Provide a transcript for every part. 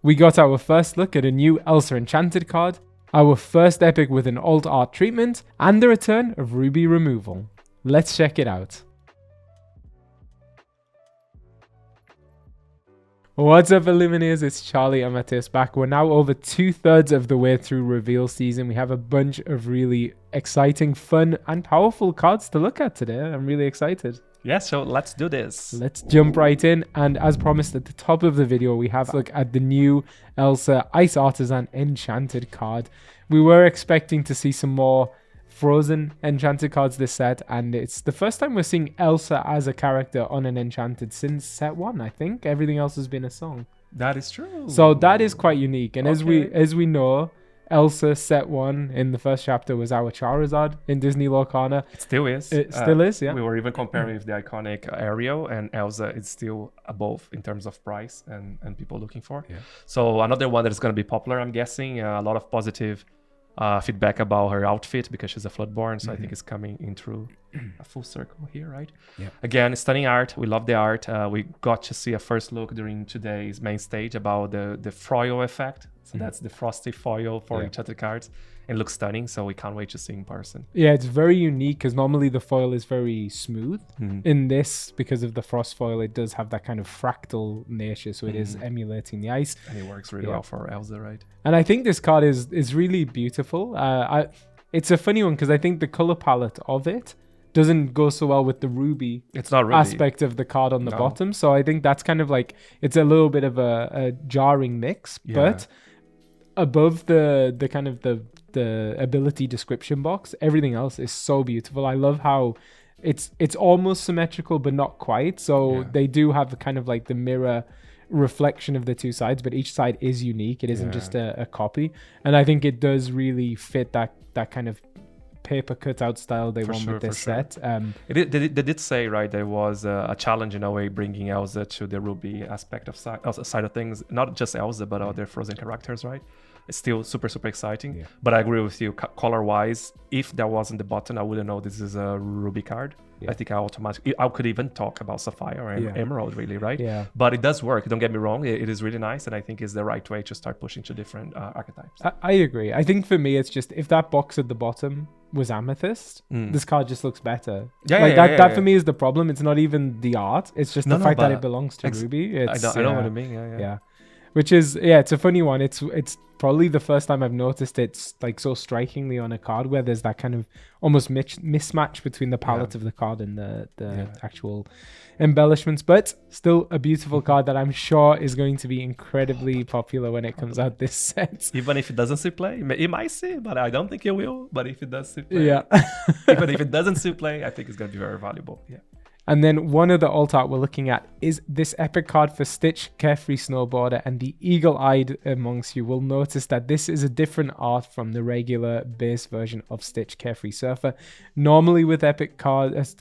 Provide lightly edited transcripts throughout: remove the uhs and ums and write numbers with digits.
we got our first look at a new Elsa Enchanted card, our first epic with an alt art treatment, and the return of Ruby removal. Let's check it out. What's up, Illuminators? It's Charlie Amethyst back. We're now over 2/3 of the way through reveal season. We have a bunch of really exciting, fun, and powerful cards to look at today. I'm really excited. Yeah, so let's do this. Let's jump right in. And as promised at the top of the video, we have a look at the new Elsa Ice Artisan Enchanted card. We were expecting to see some more Frozen Enchanted cards this set, and it's the first time we're seeing Elsa as a character on an Enchanted since set 1, I think. Everything else has been a song. That is true. So that is quite unique. And Okay. as we know, Elsa set 1 in the first chapter was our Charizard in Disney Lorcana. It still is. It still is, yeah. We were even comparing with the iconic Ariel, and Elsa is still above in terms of price and people looking for. Yeah. So another one that is going to be popular, I'm guessing. A lot of positive feedback about her outfit because she's a Floodborn, so I think it's coming in through a full circle here, right? Yeah. Again, stunning art. We love the art. We got to see a first look during today's main stage about the foil effect. So that's the frosty foil for each other cards. It looks stunning, so we can't wait to see in person. Yeah, it's very unique because normally the foil is very smooth. In this, because of the frost foil, it does have that kind of fractal nature, so it is emulating the ice. And it works really well for Elsa, right? And I think this card is really beautiful. It's a funny one because I think the color palette of it doesn't go so well with the ruby It's not really aspect of the card on the bottom. So I think that's kind of like, it's a little bit of a jarring mix. Yeah. But above the kind of the ability description box, everything else is so beautiful. I love how it's almost symmetrical but not quite. So they do have kind of like the mirror reflection of the two sides, but each side is unique. It isn't just a copy, and I think it does really fit that kind of paper cutout style they want with this set. They did say, right, there was a challenge in a way bringing Elsa to the Ruby aspect of side of things, not just Elsa but other Frozen characters, right? It's still super exciting. But I agree with you, color wise, if there wasn't the button, I wouldn't know this is a Ruby card. I think I could even talk about Sapphire or Emerald, really, right? Yeah. But it does work, don't get me wrong. It is really nice, and I think it's the right way to start pushing to different archetypes. I agree. I think for me, it's just if that box at the bottom was Amethyst, this card just looks better. That for me is the problem. It's not even the art. It's just the fact that it belongs to Ruby. I know what I mean. Yeah. Which is, it's a funny one. It's probably the first time I've noticed it's like so strikingly on a card where there's that kind of almost mismatch between the palette of the card and the actual embellishments. But still a beautiful card that I'm sure is going to be incredibly popular when it comes out this set. Even if it doesn't see play, it might see, but I don't think it will. But if it does see play, even if it doesn't see play, I think it's going to be very valuable. Yeah. And then one other alt art we're looking at is this epic card for Stitch, Carefree Snowboarder, and the eagle-eyed amongst you will notice that this is a different art from the regular base version of Stitch, Carefree Surfer. Normally with epic cards,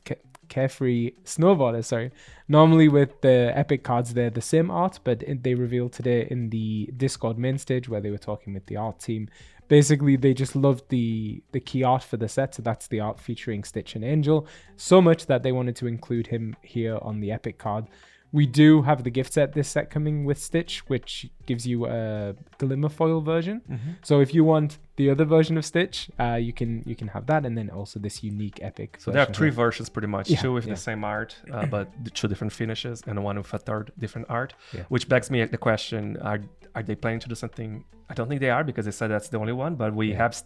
Carefree Snowboarder, sorry. Normally with the epic cards, they're the same art, but they revealed today in the Discord main stage where they were talking with the art team. Basically, they just loved the key art for the set, so that's the art featuring Stitch and Angel, so much that they wanted to include him here on the epic card. We do have the gift set this set coming with Stitch, which gives you a glimmer foil version. So if you want the other version of Stitch, you can have that, and then also this unique epic. So there are three versions pretty much, two with the same art, but two different finishes, and one with a third different art. Which begs me the question: Are they planning to do something? I don't think they are, because they said that's the only one. But we have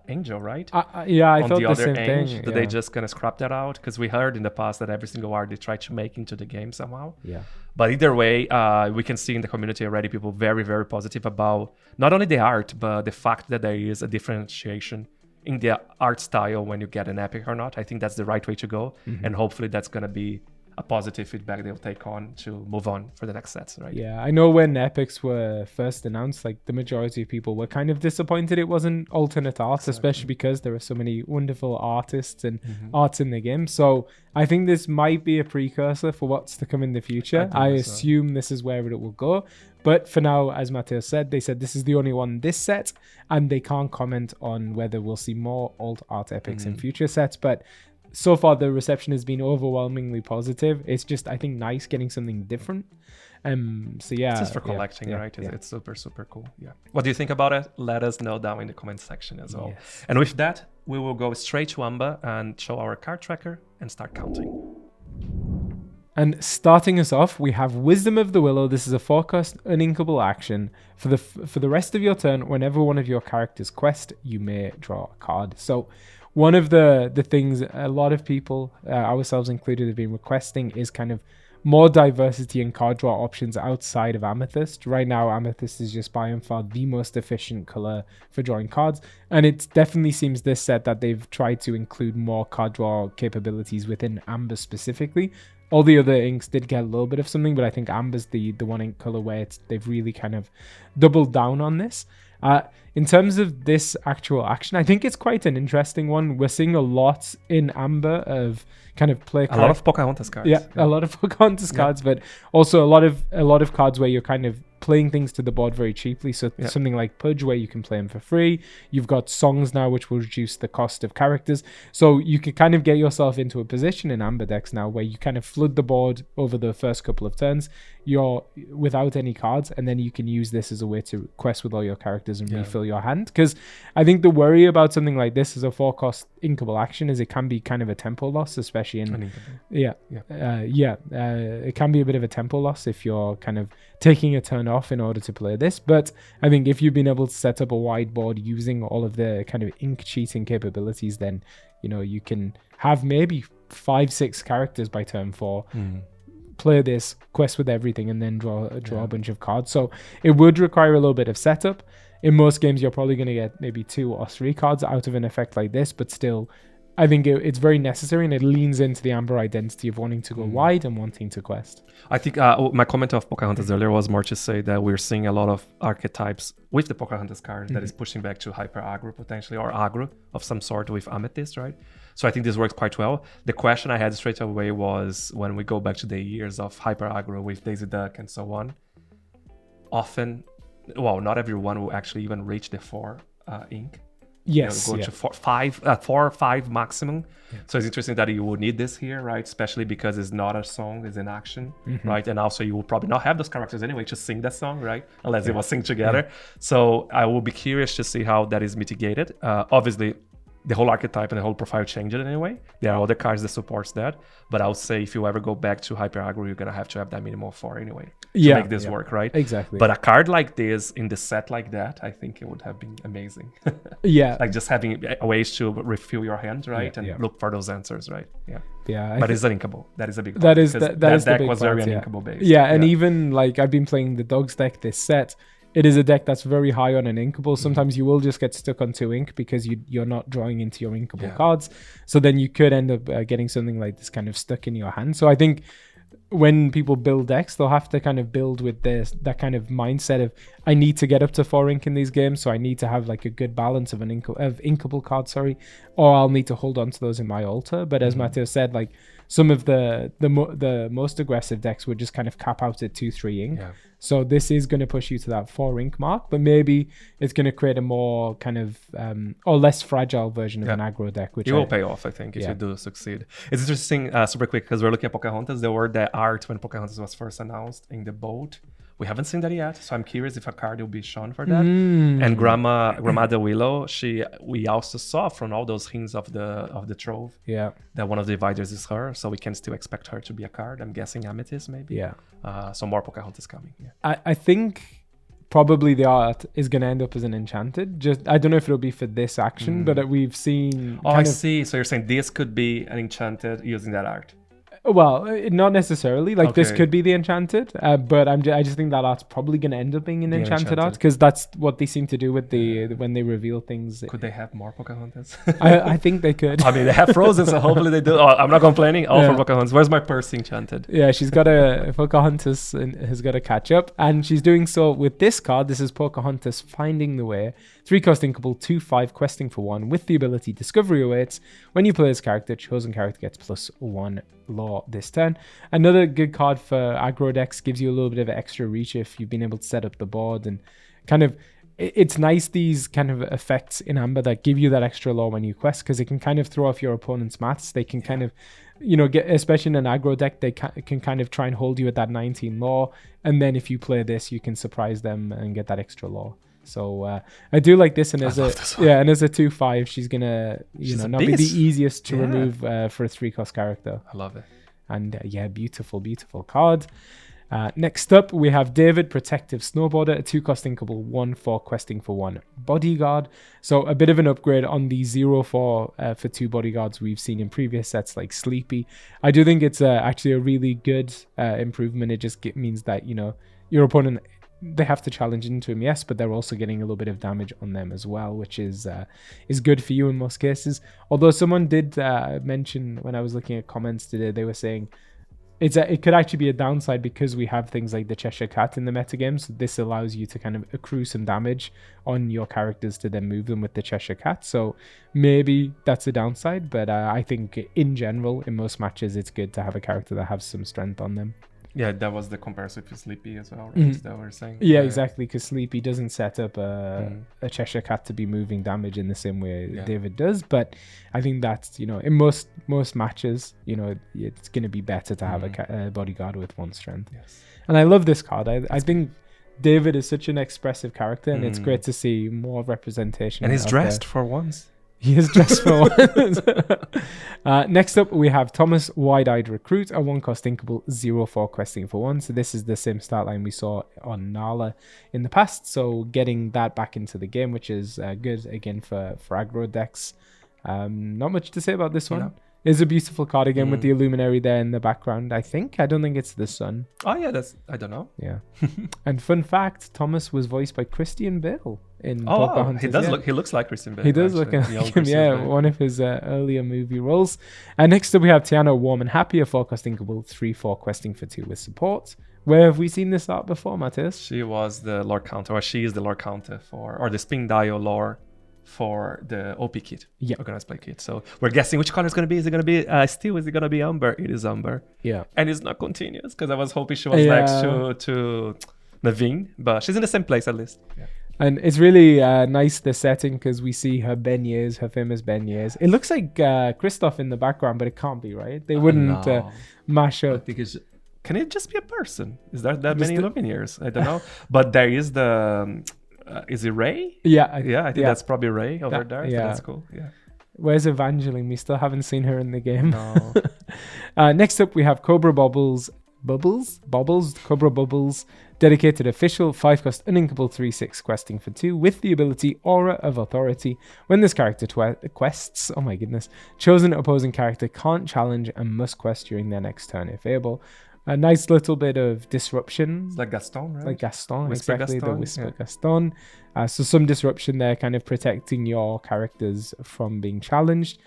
Angel, right? I thought the same thing. Are they just gonna scrap that out? Because we heard in the past that every single art they try to make into the game somehow. But either way, we can see in the community already people very positive about not only the art, but the fact that there is a differentiation in the art style when you get an epic or not. I think that's the right way to go, and hopefully that's gonna be a positive feedback they'll take on to move on for the next sets, right? Yeah, I know when epics were first announced, like the majority of people were kind of disappointed it wasn't alternate art, especially because there are so many wonderful artists and arts in the game. So I think this might be a precursor for what's to come in the future. I assume this is where it will go. But for now, as Matteo said, they said this is the only one this set, and they can't comment on whether we'll see more alt art epics in future sets. But so far the reception has been overwhelmingly positive. It's just, I think, nice getting something different. So yeah, it's just for collecting, right? It's super, super cool. Yeah. What do you think about it? Let us know down in the comment section as well. Yes. And with that, we will go straight to Amba and show our card tracker and start counting. And starting us off, we have Wisdom of the Willow. This is a 4-cost uninkable action. For the rest of your turn, whenever one of your characters quest, you may draw a card. So one of the things a lot of people, ourselves included, have been requesting is kind of more diversity in card draw options outside of Amethyst. Right now, Amethyst is just by and far the most efficient color for drawing cards. And it definitely seems this set that they've tried to include more card draw capabilities within Amber specifically. All the other inks did get a little bit of something, but I think Amber's the one ink color where they've really kind of doubled down on this. In terms of this actual action, I think it's quite an interesting one. We're seeing a lot in Amber of kind of play a lot of Pocahontas cards. Yeah, a lot of Pocahontas cards, but also a lot of cards where you're kind of playing things to the board very cheaply. So something like Pudge, where you can play them for free. You've got songs now, which will reduce the cost of characters. So you can kind of get yourself into a position in Amber decks now where you kind of flood the board over the first couple of turns. You're without any cards, and then you can use this as a way to quest with all your characters and refill your hand. Because I think the worry about something like this as a 4-cost inkable action is it can be kind of a tempo loss, especially in it can be a bit of a tempo loss if you're kind of taking a turn off in order to play this. But I think if you've been able to set up a wide board using all of the kind of ink cheating capabilities, then you can have maybe 5-6 characters by turn 4. Play this, quest with everything, and then draw a bunch of cards. So it would require a little bit of setup. In most games, you're probably going to get maybe 2 or 3 cards out of an effect like this, but still, I think it's very necessary, and it leans into the Amber identity of wanting to go wide and wanting to quest. I think my comment of Pocahontas earlier was more to say that we're seeing a lot of archetypes with the Pocahontas card that is pushing back to hyper aggro potentially, or aggro of some sort with Amethyst, right? So I think this works quite well. The question I had straight away was when we go back to the years of hyper aggro with Daisy Duck and so on, often, well, not everyone will actually even reach the 4 ink. Yes, go to 4 or 5 maximum. So it's interesting that you would need this here, right? Especially because it's not a song, it's an action, right? And also you will probably not have those characters anyway to sing that song, right? Unless they will sing together. So I will be curious to see how that is mitigated. Obviously, the whole archetype and the whole profile changed anyway. There are other cards that supports that. But I would say if you ever go back to hyper aggro, you're going to have that minimum 4 anyway to make this work, right? Exactly. But a card like this in the set like that, I think it would have been amazing. Like just having ways to refill your hand, right? And look for those answers, right? But it's uninkable. That is a big part. That deck was very uninkable based. And even like I've been playing the Dogs deck this set. It is a deck that's very high on an inkable. Sometimes you will just get stuck on 2 ink because you're not drawing into your inkable cards. So then you could end up getting something like this kind of stuck in your hand. So I think when people build decks, they'll have to kind of build with that kind of mindset of I need to get up to 4 ink in these games, so I need to have like a good balance of inkable cards, or I'll need to hold on to those in my altar. But as Matteo said, like some of the most aggressive decks would just kind of cap out at 2-3 ink. So this is going to push you to that 4 ink mark, but maybe it's going to create a more kind of or less fragile version of an aggro deck, which will pay off, I think, if you do succeed. It's interesting, super quick, because we're looking at Pocahontas. There were the art when Pocahontas was first announced in the boat. We haven't seen that yet, so I'm curious if a card will be shown for that. And Gramada Willow, we also saw from all those hints of the trove that one of the dividers is her, so we can still expect her to be a card. I'm guessing Amethyst maybe. So more Pocahontas coming. I think probably the art is going to end up as an Enchanted. Just I don't know if it'll be for this action, but we've seen. Oh, I see. So you're saying this could be an Enchanted using that art. Well, not necessarily. Like this could be the Enchanted, but I just think that art's probably going to end up being an Enchanted art because that's what they seem to do with when they reveal things. Could they have more Pocahontas? I think they could. I mean, they have Frozen, so hopefully they do. Oh, I'm not complaining. All for Pocahontas. Where's my Percy Enchanted? Yeah, she's got Pocahontas has got to catch up, and she's doing so with this card. This is Pocahontas Finding the Way. 3-cost inkable, 2/5 questing for 1 with the ability Discovery awaits. When you play this character, chosen character gets +1 law this turn. Another good card for aggro decks, gives you a little bit of extra reach if you've been able to set up the board and kind of it's nice, these kind of effects in Amber that give you that extra law when you quest, because it can kind of throw off your opponent's maths. They can kind of, get, especially in an aggro deck, they can kind of try and hold you at that 19 law, and then if you play this, you can surprise them and get that extra law. So I do like this, and as a 2/5, she's gonna not be the easiest to remove for a 3-cost character. I love it. And beautiful card. Next up, we have David, Protective Snowboarder, a 2-cost inkable 1/4 questing for 1 bodyguard. So a bit of an upgrade on the 0/4 for 2 bodyguards we've seen in previous sets like Sleepy. I do think it's actually a really good improvement. It just means that your opponent, they have to challenge into him, yes, but they're also getting a little bit of damage on them as well, which is good for you in most cases. Although someone did mention when I was looking at comments today, they were saying it could actually be a downside because we have things like the Cheshire Cat in the metagame. So this allows you to kind of accrue some damage on your characters to then move them with the Cheshire Cat. So maybe that's a downside, but I think in general, in most matches, it's good to have a character that has some strength on them. Yeah, that was the comparison for Sleepy as well, right? That we're saying. Yeah, exactly, because Sleepy doesn't set up a Cheshire Cat to be moving damage in the same way David does. But I think that's, in most matches, it's going to be better to have a bodyguard with 1 strength. Yes. And I love this card. I think David is such an expressive character, and it's great to see more representation. And he's dressed for once. He is dressed for once. Next up, we have Thomas, Wide-Eyed Recruit, a 1-cost inkable 0/4 questing for 1. So this is the same start line we saw on Nala in the past. So getting that back into the game, which is good again for aggro decks. Not much to say about this one. No. It's a beautiful card again with the Illuminary there in the background. I don't think it's the sun. Oh yeah, I don't know. Yeah. And fun fact, Thomas was voiced by Christian Bale in Pocahontas. He looks like Christian Bale. He does look like him, Bale. One of his earlier movie roles. And next up we have Tiana, Warm and Happy, a 4-cost inkable 3/4 questing for 2 with support. Where have we seen this art before, Matthias? She was the lore counter, or she is the lore counter or the Spin Dial lore for the OP kit, organized play kit. So we're guessing which color it's going to be. Is it going to be steel? Is it going to be amber? It is amber. Yeah. And it's not continuous because I was hoping she was next to Naveen, but she's in the same place at least. Yeah. And it's really nice, the setting, because we see her beignets, her famous beignets. It looks like Kristoff in the background, but it can't be, right? They wouldn't mash up. Can it just be a person? Is there that many Lumineers? I don't know. But there is the... is it Ray? Yeah. I think that's probably Ray over there. Yeah. So that's cool. Yeah. Where's Evangeline? We still haven't seen her in the game. No. Next up, we have Cobra Bobbles, Cobra Bubbles, dedicated official 5-cost uninkable 3/6 questing for 2 with the ability Aura of Authority. When this character quests, oh my goodness, chosen opposing character can't challenge and must quest during their next turn if able. A nice little bit of disruption. It's like Gaston, right? Like Gaston, Whisper exactly. Gaston, the Whisper Gaston. So some disruption there, kind of protecting your characters from being challenged.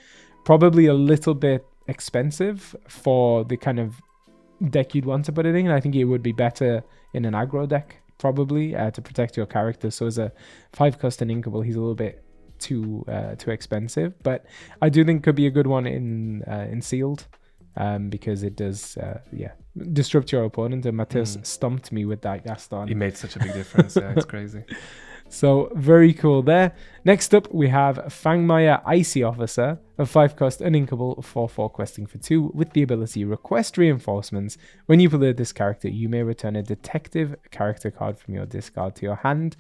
Probably a little bit expensive for the kind of deck you'd want to put it in. I think it would be better in an aggro deck, probably, to protect your character. So as a 5-cost and inkable, he's a little bit too expensive. But I do think could be a good one in sealed. Because it does, disrupt your opponent. And Matthias stumped me with that Gaston. He made such a big difference. Yeah, it's crazy. So very cool there. Next up, we have Fangmaya Icy Officer, a 5-cost uninkable 4/4 questing for 2 with the ability Request Reinforcements. When you play this character, you may return a detective character card from your discard to your hand.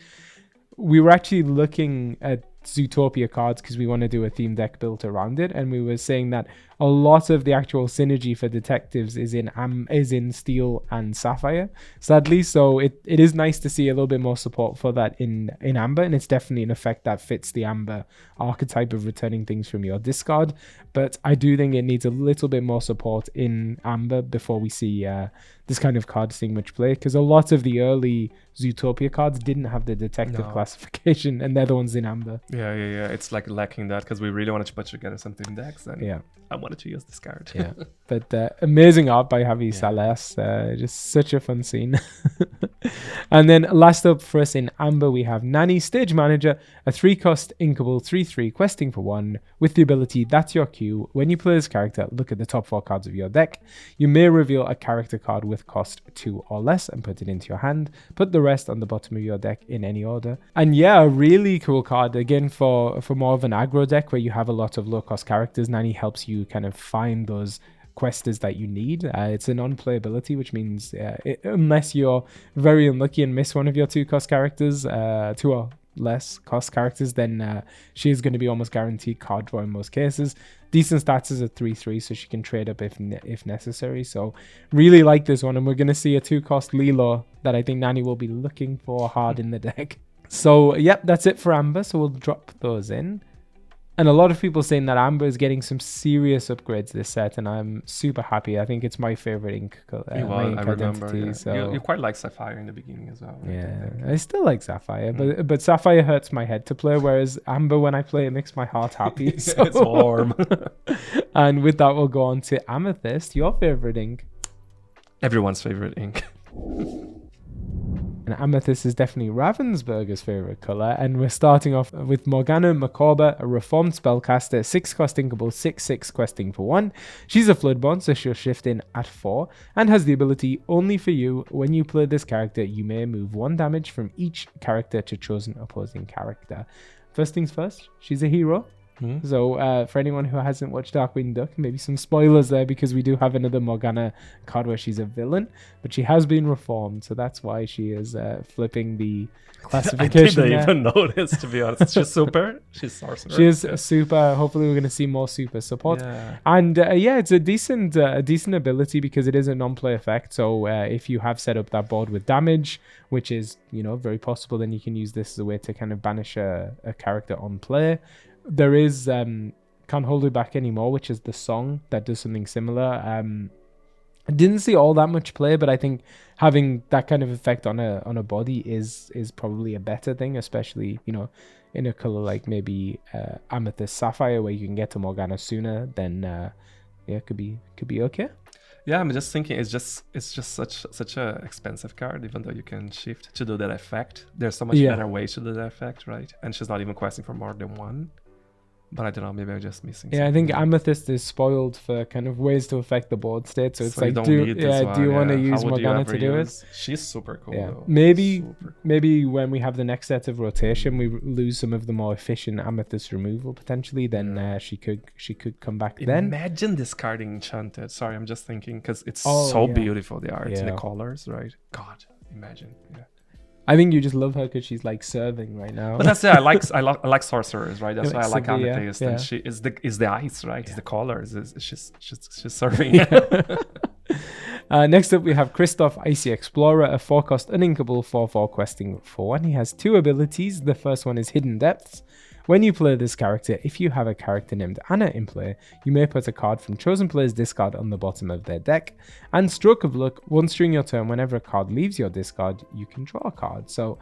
We were actually looking at Zootopia cards because we want to do a theme deck built around it, and we were saying that a lot of the actual synergy for detectives is in Steel and Sapphire, sadly. So it is nice to see a little bit more support for that in Amber, and it's definitely an effect that fits the Amber archetype of returning things from your discard. But I do think it needs a little bit more support in Amber before we see this kind of card seeing much play, because a lot of the early Zootopia cards didn't have the detective classification, and they're the ones in Amber. Yeah. It's like lacking that because we really wanted to put together some theme decks. Yeah. I wanted to use this card. Yeah, but amazing art by Javi Salas. Just such a fun scene. And then last up for us in Amber, we have Nani, Stage Manager, a 3-cost inkable 3/3 questing for 1 with the ability That's Your Cue. When you play this character, look at the top 4 cards of your deck. You may reveal a character card with cost 2 or less and put it into your hand. Put the rest on the bottom of your deck in any order. And yeah, a really cool card again for more of an aggro deck where you have a lot of low-cost characters. Nani helps you kind of find those questers that you need. It's a non-playability, which means unless you're very unlucky and miss one of your 2-cost characters, 2 or less cost characters, then she is going to be almost guaranteed card draw in most cases. Decent stats is a 3/3, so she can trade up if necessary. So really like this one, and we're going to see a 2-cost Lilo that I think Nani will be looking for hard in the deck. So yep, that's it for Amber. So we'll drop those in. And a lot of people saying that Amber is getting some serious upgrades this set, and I'm super happy. I think it's my favorite ink, I remember. Yeah. So you quite like Sapphire in the beginning as well. Right? Yeah, I still like Sapphire, but Sapphire hurts my head to play, whereas Amber, when I play, it makes my heart happy. So. It's warm. And with that, we'll go on to Amethyst, your favorite ink. Everyone's favorite ink. And Amethyst is definitely Ravensburger's favorite color. And we're starting off with Morgana Macabre, a reformed spellcaster, 6-cost inkable, 6/6 questing for 1. She's a Floodborn, so she'll shift in at 4 and has the ability only for you. When you play this character, you may move 1 damage from each character to chosen opposing character. First things first, she's a hero. So for anyone who hasn't watched Darkwing Duck, maybe some spoilers there because we do have another Morgana card where she's a villain, but she has been reformed, so that's why she is flipping the classification. I didn't even notice, to be honest. She's super. She's sorcerer. She is super. Hopefully we're going to see more super support. And it's a decent ability because it is a non-play effect. So if you have set up that board with damage, which is very possible, then you can use this as a way to kind of banish a character on play. There is Can't Hold It Back Anymore, which is the song that does something similar. I didn't see all that much play, but I think having that kind of effect on a body is probably a better thing, especially in a color like maybe Amethyst Sapphire, where you can get to Morgana sooner. Then it could be okay. Yeah, I'm just thinking it's just such a expensive card, even though you can shift to do that effect. There's so much better ways to do that effect, right? And she's not even questing for more than 1. But I don't know, maybe I'm just missing something. I think Amethyst is spoiled for kind of ways to affect the board state. So it's like, do you want to use Morgana to do it? She's super cool, though. Maybe when we have the next set of rotation, we lose some of the more efficient Amethyst removal potentially, then she could come back then. Imagine discarding Enchanted. Sorry, I'm just thinking, because it's so beautiful, the art and the colors, right? God, imagine. Yeah. I think you just love her because she's like serving right now. But that's it. I like sorcerers, right? That's why I like Amethyst. And she is the ice, right? It's the colors. She's serving. Next up, we have Kristoff, Icy Explorer, a 4-cost uninkable 4/4 questing for 1. He has 2 abilities. The first one is Hidden Depths. When you play this character, if you have a character named Anna in play, you may put a card from chosen player's discard on the bottom of their deck. And Stroke of Luck, once during your turn, whenever a card leaves your discard, you can draw a card. So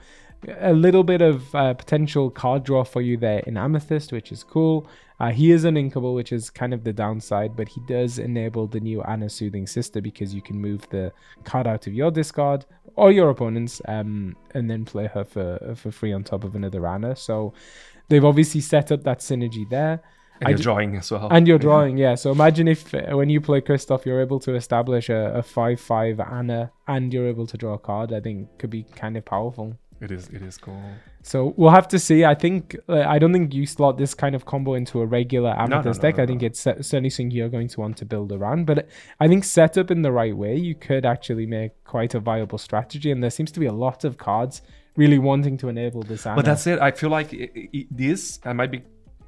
a little bit of potential card draw for you there in Amethyst, which is cool. He is uninkable, which is kind of the downside, but he does enable the new Anna Soothing Sister because you can move the card out of your discard or your opponent's and then play her for free on top of another Anna. So they've obviously set up that synergy there. And you're drawing as well. And you're drawing, yeah. So imagine if when you play Kristoff, you're able to establish a 5/5 Anna and you're able to draw a card. I think could be kind of powerful. It is cool. So we'll have to see. I think I don't think you slot this kind of combo into a regular Amethyst deck. I think it's certainly something you're going to want to build around. But I think set up in the right way, you could actually make quite a viable strategy. And there seems to be a lot of cards really wanting to enable this Anna. But that's it. I feel like this, I might be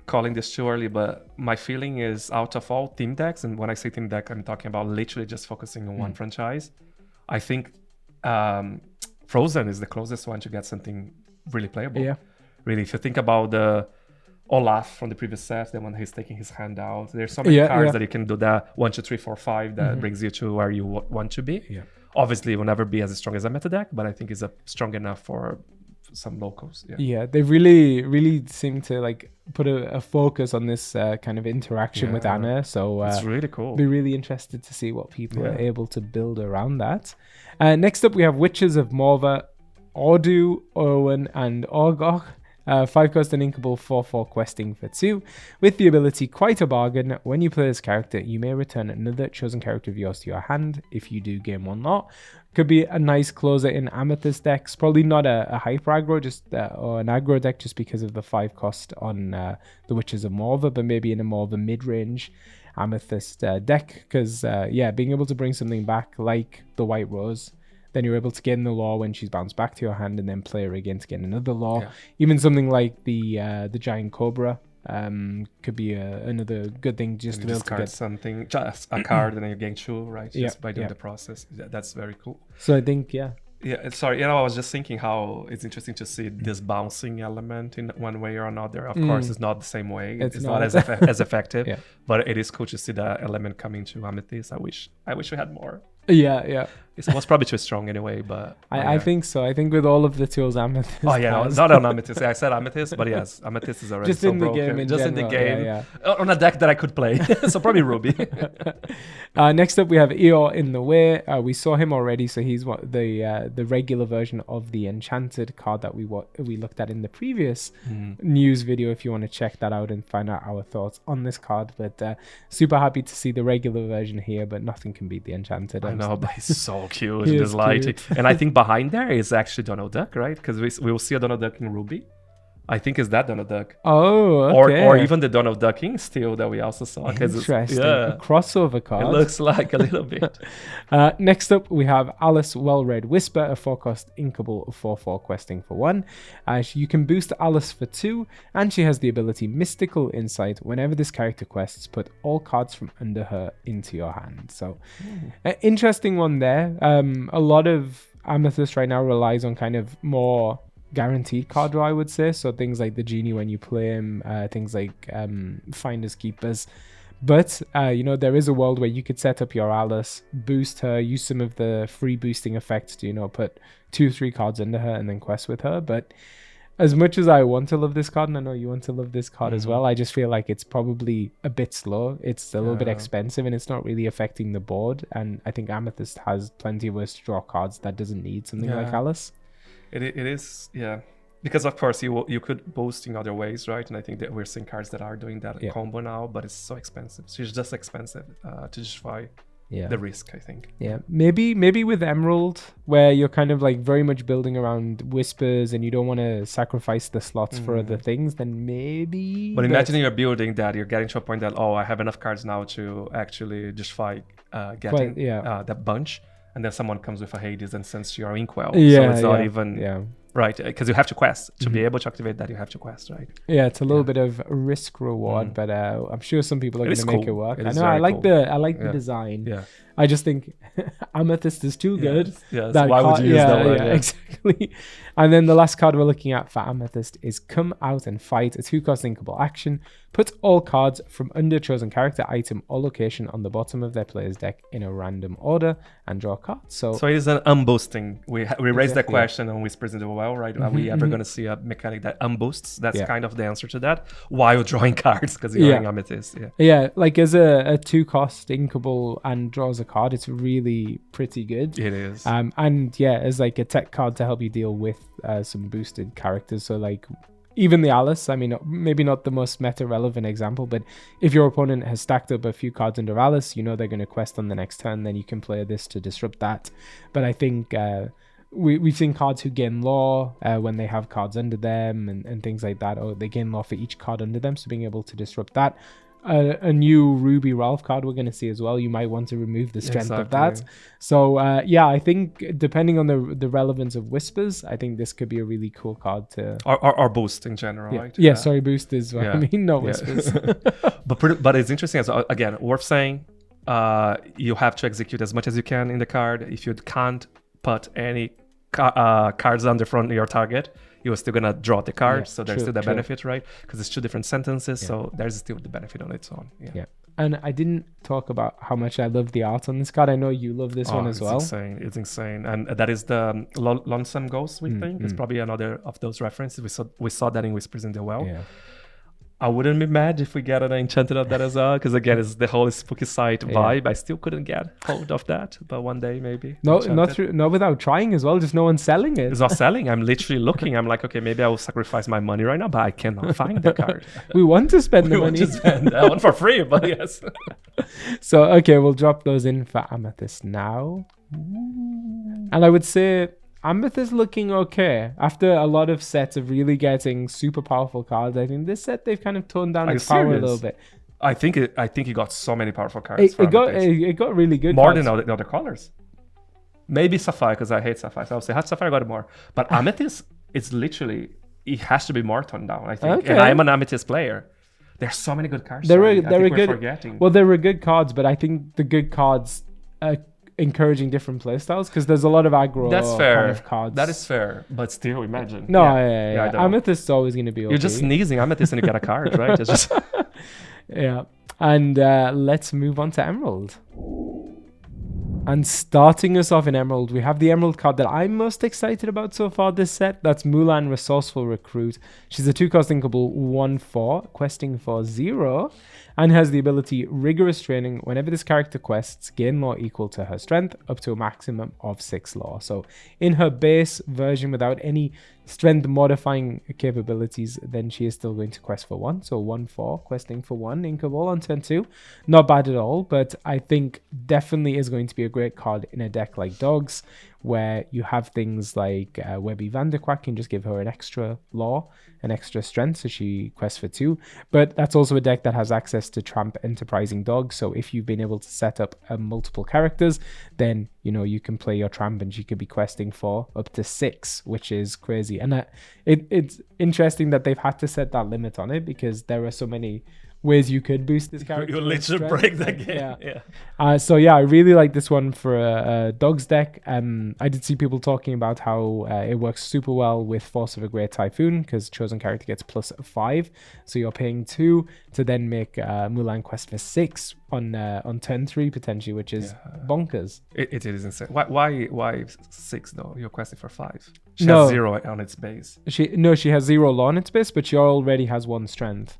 calling this too early, but my feeling is out of all team decks, and when I say team deck, I'm talking about literally just focusing on one franchise. I think Frozen is the closest one to get something really playable. Yeah. Really, if you think about the Olaf from the previous set, the one he's taking his hand out, there's so many cards that you can do that 1, 2, 3, 4, 5 that brings you to where you want to be. Yeah. Obviously, it will never be as strong as a meta deck, but I think it's strong enough for some locals. Yeah, they really seem to like put a focus on this kind of interaction with Anna. So it's really cool. Be really interested to see what people are able to build around that. Next up, we have Witches of Morva, Ordu, Owen, and Orgoch. 5-cost and inkable 4/4 questing for 2. With the ability Quite a Bargain, when you play this character, you may return another chosen character of yours to your hand. If you do, game 1 lot. Could be a nice closer in Amethyst decks. Probably not a hyper aggro, or an aggro deck just because of the 5-cost on the Witches of Morva, but maybe in a more of a mid-range Amethyst deck. Because, being able to bring something back like the White Rose, then you're able to get in the lore when she's bounced back to your hand and then play her again to get another lore. Yeah. Even something like the Giant Cobra could be another good thing just to be able to get something, just a card and then you gain 2, right? Just by doing the process. That's very cool. So I think, Yeah, sorry. I was just thinking how it's interesting to see this bouncing element in one way or another. Of course, it's not the same way. It's not as effective, but it is cool to see that element coming to Amethyst. I wish we had more. Yeah. It was probably too strong anyway, but I think so. I think with all of the tools Amethyst. Oh yeah, not on Amethyst. I said Amethyst, but yes, Amethyst is already just so in the broken. game. Just in the game, on a deck that I could play. So probably Ruby. Next up, we have Eeyore in the Way. We saw him already, so he's the regular version of the Enchanted card that we looked at in the previous news video. If you want to check that out and find out our thoughts on this card, but super happy to see the regular version here. But nothing can beat the Enchanted. I know, but he's so cute. This lighting, and I think behind there is actually Donald Duck, right? Because we will see a Donald Duck in Ruby. I think it's that Donald Duck. Oh, okay. Or even the Donald Duck King Steel that we also saw. Interesting. A crossover card. It looks like a little bit. Next up, we have Alice Well-Read Whisper, a 4-cost inkable 4/4 questing for 1. You can boost Alice for 2, and she has the ability Mystical Insight. Whenever this character quests, put all cards from under her into your hand. So, interesting one there. A lot of Amethyst right now relies on kind of more guaranteed card draw, I would say. So things like the Genie when you play him, things like Finders Keepers. But, there is a world where you could set up your Alice, boost her, use some of the free boosting effects to, put 2-3 cards under her and then quest with her. But as much as I want to love this card, and I know you want to love this card as well, I just feel like it's probably a bit slow. It's a little bit expensive and it's not really affecting the board. And I think Amethyst has plenty of ways to draw cards that doesn't need something like Alice. It is, because of course you could boost in other ways, right? And I think that we're seeing cards that are doing that combo now, but it's so expensive. So it's just expensive to justify the risk, I think. Yeah, maybe with Emerald, where you're kind of like very much building around Whispers and you don't want to sacrifice the slots for other things, then maybe. But imagine you're building that, you're getting to a point that, I have enough cards now to actually justify getting that bunch. And then someone comes with a Hades and sends your Inkwell. So it's not even... Right, because you have to quest. To be able to activate that, you have to quest, right? Yeah, it's a little bit of risk reward, but I'm sure some people are going to make it work. I know, I like the design. Yeah. I just think Amethyst is too good. Yes. Why would you use that one? Yeah, exactly. And then the last card we're looking at for Amethyst is Come Out and Fight, a 2-cost inkable action. Put all cards from under chosen character, item, or location on the bottom of their player's deck in a random order and draw cards. So it is an unboosting. We raised that question on Whispers in the Well, right? Are we ever going to see a mechanic that unboosts? That's kind of the answer to that. While drawing cards, because you're drawing Amethyst. Yeah, like as a 2-cost inkable and draws a card, it's really pretty good. It is. And as like a tech card to help you deal with some boosted characters. So like even the Alice, I mean, maybe not the most meta relevant example, but if your opponent has stacked up a few cards under Alice, they're going to quest on the next turn, then you can play this to disrupt that. But I think we've seen cards who gain lore when they have cards under them and things like that, or they gain lore for each card under them. So being able to disrupt that. A new Ruby Ralph card we're going to see as well. You might want to remove the strength of that. So I think depending on the relevance of Whispers, I think this could be a really cool card to... Or boost in general, right? Yeah, sorry, boost is what I mean, not Whispers. But it's interesting, as again, worth saying, you have to execute as much as you can in the card. If you can't put any cards under front of your target, he was still gonna draw the card. Yeah, So there's still the benefit, right? Because it's two different sentences, so there's still the benefit on its own. Yeah. And I didn't talk about how much I love the art on this card. I know you love this one as well. It's insane. And that is the Lonesome Ghost, we think. It's probably another of those references. We saw that in Whispers in the Well. Yeah. I wouldn't be mad if we get an Enchanted of that as well, because again, it's the whole spooky side vibe. I still couldn't get hold of that, but one day maybe. No, not without trying as well. Just no one's selling it. It's not selling. I'm literally looking. I'm like, okay, maybe I will sacrifice my money right now, but I cannot find the card. We want to spend the money. Want to spend that one for free, but yes. So okay, we'll drop those in for Amethyst now, and I would say Amethyst looking okay after a lot of sets of really getting super powerful cards. I think this set they've kind of toned down its power a little bit. I think it got so many powerful cards. It got really good. More cards. than the other colors. Maybe Sapphire, because I hate Sapphire. So I'll say Sapphire got it more. But Amethyst, it's literally, it has to be more toned down, I think. Okay. And I'm an Amethyst player. There's so many good cards. They're good. Well, they're good cards, but I think the good cards are encouraging different playstyles because there's a lot of aggro. That's fair. Kind of cards. That is fair, but still, imagine. No, yeah. Amethyst is always going to be okay. You're just sneezing Amethyst and you get a card, right? It's just yeah. And let's move on to Emerald. And starting us off in Emerald, we have the Emerald card that I'm most excited about so far this set. That's Mulan, Resourceful Recruit. She's a 2-cost inkable 1/4, questing for 0, and has the ability Rigorous Training. Whenever this character quests, gain law equal to her strength, up to a maximum of 6 law. So in her base version, without any strength modifying capabilities, then she is still going to quest for 1. So 1/4, questing for 1, inkable on turn 2. Not bad at all, but I think definitely is going to be a great card in a deck like Dogs, where you have things like Webby Vanderquack can just give her an extra law, an extra strength, so she quests for 2. But that's also a deck that has access to Tramp Enterprising Dog, so if you've been able to set up multiple characters, then you can play your Tramp and she could be questing for up to 6, which is crazy. And it's interesting that they've had to set that limit on it, because there are so many ways you could boost this character. You literally break the game. So I really like this one for a Dogs deck. I did see people talking about how it works super well with Force of a Great Typhoon, because chosen character gets +5, so you're paying 2 to then make Mulan quest for 6 on turn 3 potentially, which is bonkers. It is insane. Why 6 though? You're questing for 5. She has 0 on its base. She has 0 law on its base, but she already has 1 strength.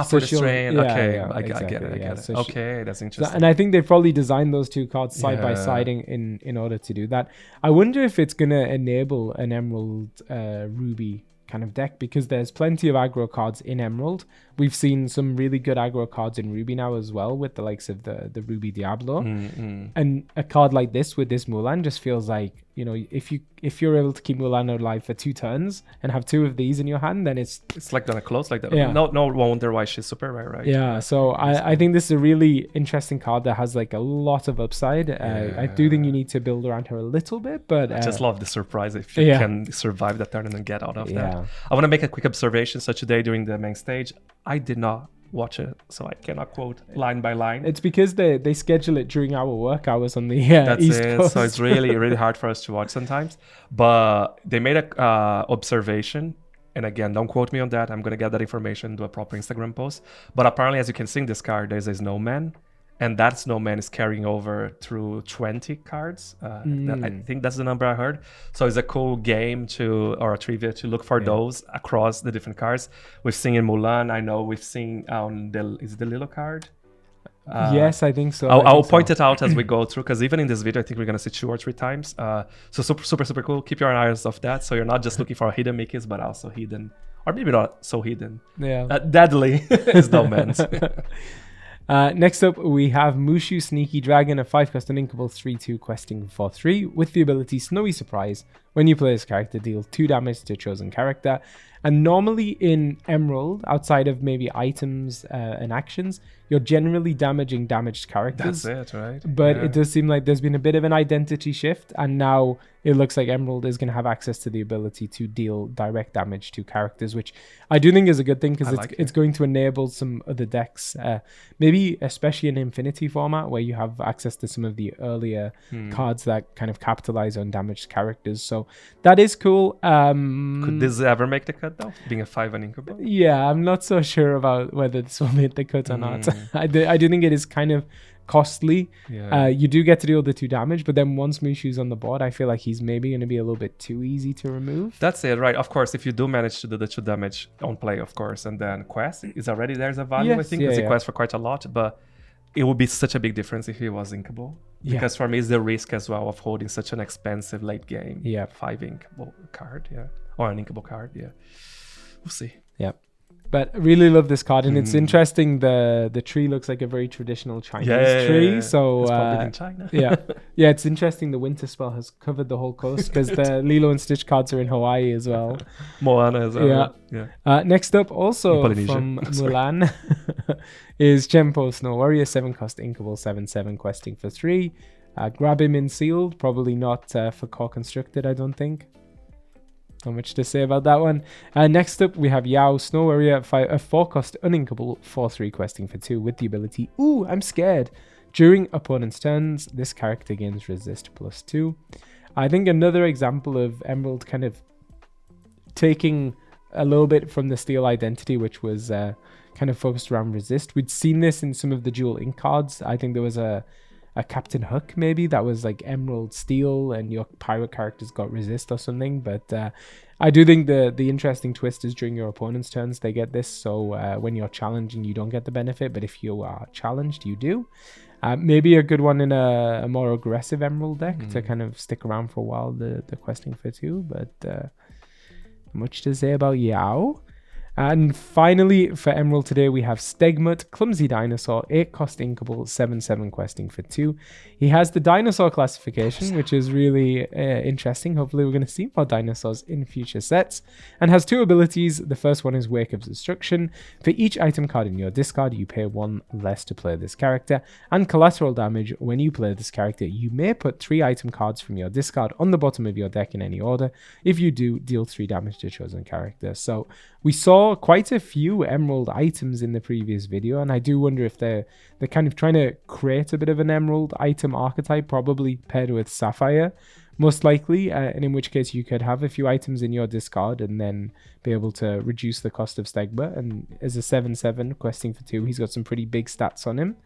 For the strain. Okay, I get it. So okay, that's interesting. And I think they've probably designed those two cards side by side in order to do that. I wonder if it's going to enable an Emerald Ruby kind of deck, because there's plenty of aggro cards in Emerald. We've seen some really good aggro cards in Ruby now as well, with the likes of the Ruby Diablo. And a card like this with this Mulan just feels like, if you're able to keep Mulan alive for 2 turns and have 2 of these in your hand, then it's like gonna close like that. No wonder why she's super rare, right? Yeah, so I think this is a really interesting card that has like a lot of upside. I do think you need to build around her a little bit, but I just love the surprise if you can survive that turn and then get out of that. I want to make a quick observation. So today during the main stage, I did not watch it, so I cannot quote line by line. It's because they schedule it during our work hours on the East Coast. So it's really hard for us to watch sometimes. But they made a observation, and again, don't quote me on that. I'm gonna get that information, do a proper Instagram post. But apparently, as you can see in this card, there's a snowman, and that snowman is carrying over through 20 cards. I think that's the number I heard. So it's a cool game or a trivia to look for those across the different cards. We've seen in Mulan. I know we've seen on is it the Lilo card? Yes, I think so. I'll point it out as we go through, because even in this video, I think we're going to see 2 or 3 times. So super cool. Keep your eyes off that. So you're not just looking for hidden Mickeys, but also hidden, or maybe not so hidden. Deadly snowmen. Next up, we have Mushu Sneaky Dragon, a 5-cost inkable 3/2 questing for 3 with the ability Snowy Surprise. When you play this character, deal 2 damage to a chosen character. And normally in Emerald, outside of maybe items and actions, you're generally damaging damaged characters. That's it, right? But it does seem like there's been a bit of an identity shift, and now it looks like Emerald is going to have access to the ability to deal direct damage to characters, which I do think is a good thing because it's going to enable some other decks, maybe especially in Infinity format, where you have access to some of the earlier cards that kind of capitalize on damaged characters. So that is cool. Could this ever make the cut though, being a 5 and Inkborn? Yeah, I'm not so sure about whether this will make the cut or not. I do think it is kind of costly. You do get to deal the 2 damage, but then once Mushu's on the board, I feel like he's maybe going to be a little bit too easy to remove. That's it, right? Of course, if you do manage to do the 2 damage on play, of course, and then quest is already there's a value, I think, because he quests for quite a lot, but it would be such a big difference if he was inkable. Because for me, it's the risk as well of holding such an expensive late game 5 inkable card, or an inkable card, We'll see. But I really love this card, and it's interesting. The tree looks like a very traditional Chinese tree. So it's probably in China. It's interesting. The Winterspell has covered the whole coast because the Lilo and Stitch cards are in Hawaii as well. Moana as well. Next up, also from Mulan, is Chenpo Snow Warrior, 7-cost inkable, 7/7 questing for 3. Grab him in sealed. Probably not for core constructed, I don't think. Not much to say about that one. Next up, we have Yao Snow Warrior, a 4-cost uninkable 4/3 questing for 2 with the ability, Ooh, I'm scared. During opponent's turns, this character gains resist +2. I think another example of Emerald kind of taking a little bit from the Steel identity, which was kind of focused around resist. We'd seen this in some of the dual ink cards. I think there was a Captain Hook maybe that was like Emerald Steel and your pirate characters got resist or something, but I do think the interesting twist is during your opponent's turns they get this, so when you're challenging you don't get the benefit, but if you are challenged you do. Maybe a good one in a more aggressive Emerald deck to kind of stick around for a while, the questing for 2, but much to say about Yao. And finally, for Emerald today, we have Stegmut, Clumsy Dinosaur, 8-cost inkable, 7/7 questing for 2. He has the dinosaur classification, which is really interesting. Hopefully, we're going to see more dinosaurs in future sets. And has 2 abilities. The first one is Wake of Destruction. For each item card in your discard, you pay 1 less to play this character. And collateral damage. When you play this character, you may put 3 item cards from your discard on the bottom of your deck in any order. If you do, deal 3 damage to a chosen character. So we saw quite a few Emerald items in the previous video, and I do wonder if they're kind of trying to create a bit of an Emerald item archetype, probably paired with Sapphire, most likely, and in which case you could have a few items in your discard and then be able to reduce the cost of Stegma. And as a 7/7 questing for 2, he's got some pretty big stats on him.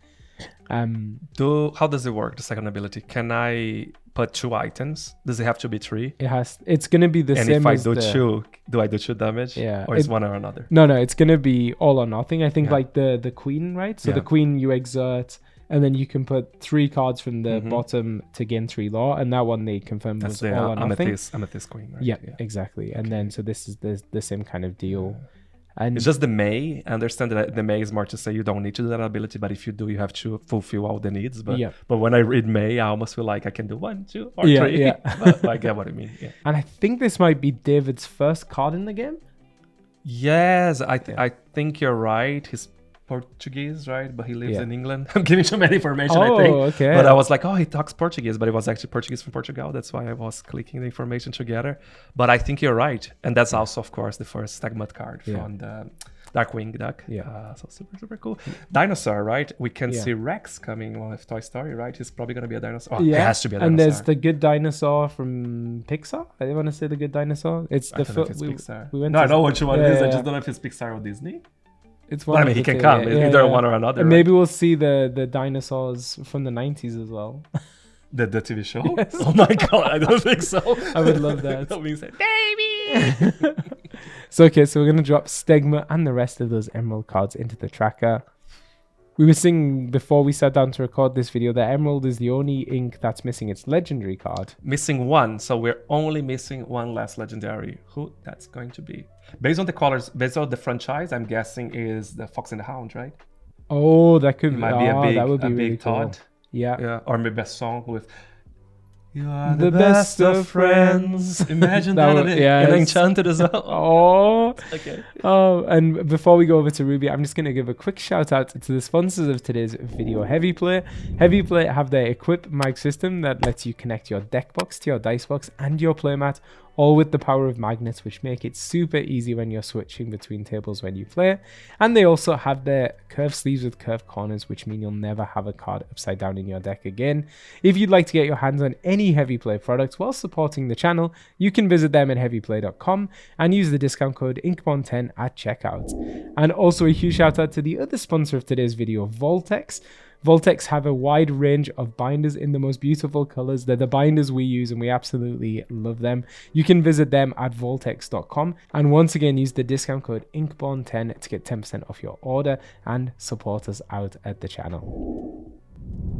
How does it work, the second ability? Can I put 2 items? Does it have to be 3? It's going to be the same. And if I do 2, do I do 2 damage? Or is one or another? No, it's going to be all or nothing. I think like the queen, right? So the queen you exert, and then you can put 3 cards from the bottom to gain 3 law, and that one they confirmed was all or nothing. Amethyst queen, right? Yeah, exactly. And then so this is the same kind of deal. And it's just the May. I understand that the May is more to say you don't need to do that ability, but if you do, you have to fulfill all the needs. But when I read May, I almost feel like I can do 1, 2, or 3. But I get what I mean. Yeah. And I think this might be David's first card in the game. Yes, I think you're right. He's Portuguese, right? But he lives in England. I'm giving too many information, I think. Okay. But I was like, he talks Portuguese, but it was actually Portuguese from Portugal. That's why I was clicking the information together. But I think you're right. And that's also, of course, the first Stegmut card from the Darkwing deck. So super, super cool. Dinosaur, right? We can see Rex coming with Toy Story, right? He's probably going to be a dinosaur. It has to be a dinosaur. And there's the Good Dinosaur from Pixar. I want to say the Good Dinosaur. It's the Pixar. I know which one it is. I just don't know if it's Pixar or Disney. It's one. I mean, he can come. Either one or another. And maybe we'll see the dinosaurs from the 90s as well. The TV show? Yes. Oh my god, I don't think so. I would love that. That means baby! So we're going to drop Stegma and the rest of those Emerald cards into the tracker. We were saying before we sat down to record this video that Emerald is the only ink that's missing its legendary card. Missing 1, so we're only missing 1 last legendary. Who that's going to be? Based on the colors, based on the franchise, I'm guessing is the Fox and the Hound, right? Oh, that could might be a big, that would be a really big cool. Todd. Yeah. Or maybe a song with You are the best of friends. Imagine that in Enchanted as well. Oh. Okay. Oh, and before we go over to Ruby, I'm just going to give a quick shout out to the sponsors of today's video, Heavy Play. Heavy Play have their Equip Mag system that lets you connect your deck box to your dice box and your playmat, all with the power of magnets, which make it super easy when you're switching between tables when you play. And they also have their curved sleeves with curved corners, which mean you'll never have a card upside down in your deck again. If you'd like to get your hands on any Heavy Play products while supporting the channel, you can visit them at heavyplay.com and use the discount code Inkborn10 at checkout. And also a huge shout out to the other sponsor of today's video, Voltex. Voltex have a wide range of binders in the most beautiful colors. They're the binders we use and we absolutely love them. You can visit them at voltex.com and once again use the discount code Inkborn10 to get 10% off your order and support us out at the channel.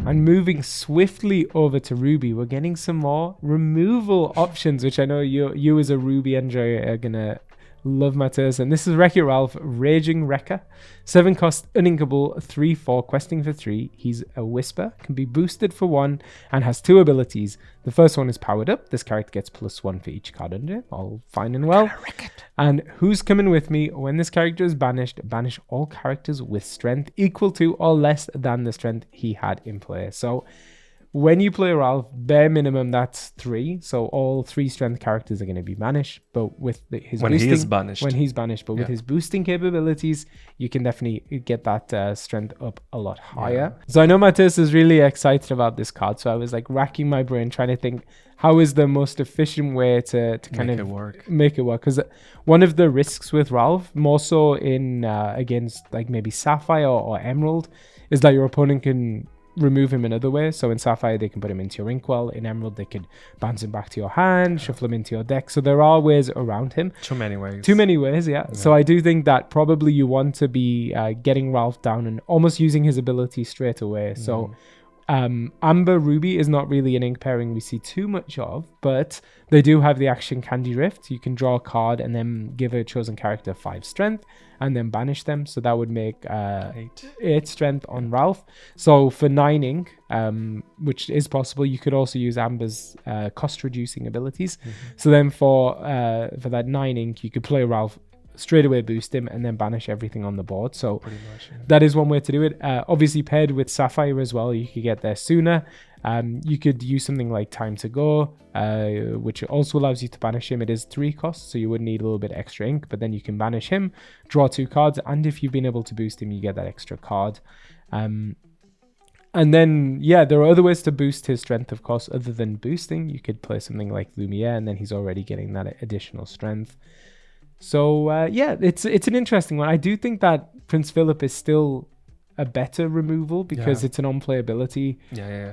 And moving swiftly over to Ruby, we're getting some more removal options, which I know you as a Ruby enjoyer are gonna love, Matthias. And this is Wreck-It Ralph, Raging Wrecker. 7 cost, uninkable, 3/4, questing for 3. He's a Whisper, can be boosted for 1, and has 2 abilities. The first one is powered up. This character gets +1 for each card under it. All fine and well. And Who's Coming With Me? When this character is banished, banish all characters with strength equal to or less than the strength he had in play. So when you play Ralph, bare minimum, that's 3. So all 3 strength characters are going to be banished. But with his when boosting, he is banished. When he's banished. But with his boosting capabilities, you can definitely get that strength up a lot higher. Yeah. So I know Matthias is really excited about this card. So I was like racking my brain trying to think, how is the most efficient way to kind of make it work? Because one of the risks with Ralph, more so in against like maybe Sapphire or Emerald, is that your opponent can remove him in other ways. So in Sapphire, they can put him into your Inkwell. In Emerald, they could bounce him back to your hand, shuffle him into your deck. So there are ways around him. Too many ways. Too many ways, yeah. So I do think that probably you want to be getting Ralph down and almost using his ability straight away. So Amber Ruby is not really an ink pairing we see too much of, but they do have the action Candy Rift. You can draw a card and then give a chosen character 5 strength and then banish them. So that would make 8 strength on Ralph. So for 9 ink, which is possible, you could also use Amber's cost reducing abilities. So then for that 9 ink, you could play Ralph, straight away boost him, and then banish everything on the board. So that is one way to do it. Obviously paired with Sapphire as well, you could get there sooner. You could use something like Time to Go, which also allows you to banish him. It is 3 costs, so you would need a little bit extra ink, but then you can banish him, draw 2 cards, and if you've been able to boost him, you get that extra card. And then, there are other ways to boost his strength, of course, other than boosting. You could play something like Lumiere, and then he's already getting that additional strength. So, it's an interesting one. I do think that Prince Philip is still a better removal because it's an on-playability.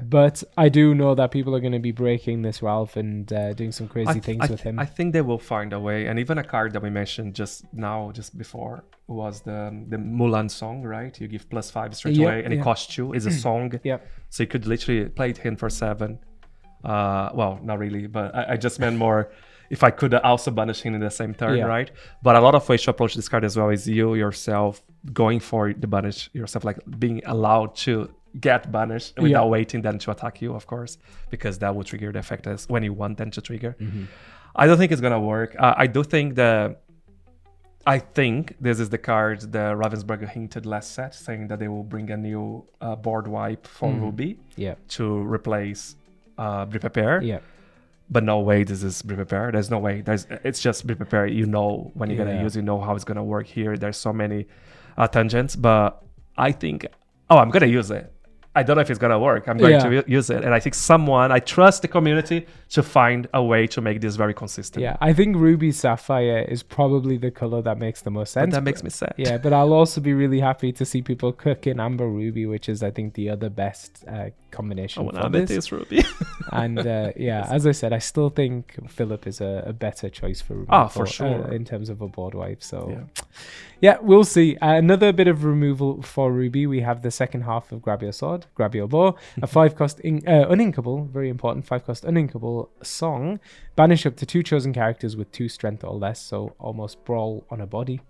But I do know that people are going to be breaking this Ralph and doing some crazy things with him. I think they will find a way. And even a card that we mentioned just before, was the Mulan song, right? You give +5 straight away, and it costs you. It's a song. So you could literally play it in for 7. Well, not really, but I just meant more if I could also banish him in the same turn, right? But a lot of ways to approach this card as well is you yourself going for the banish yourself, like being allowed to get banished without waiting them to attack you, of course, because that will trigger the effect as when you want them to trigger. I don't think it's gonna work. I think this is the card the Ravensburger hinted last set, saying that they will bring a new board wipe for Ruby to replace Prepare. But no way this is Prepare. There's no way. It's just Prepare. You know when you're gonna use, you know how it's gonna work here. There's so many tangents, but I think, I'm gonna use it. I don't know if it's gonna work. I'm going to use it, and I think I trust the community to find a way to make this very consistent. Yeah, I think Ruby Sapphire is probably the color that makes the most sense. But that makes me sad. Yeah, but I'll also be really happy to see people cook in Amber Ruby, which is I think the other best combination. I want Amethyst Ruby. And as I said, I still think Philip is a better choice for Ruby. For sure. In terms of a board wipe. So Yeah, we'll see. Another bit of removal for Ruby. We have the second half of Grab Your Sword, Grab Your Bow, a 5-cost uninkable, very important 5-cost uninkable song. Banish up to 2 chosen characters with 2 strength or less, so almost brawl on a body.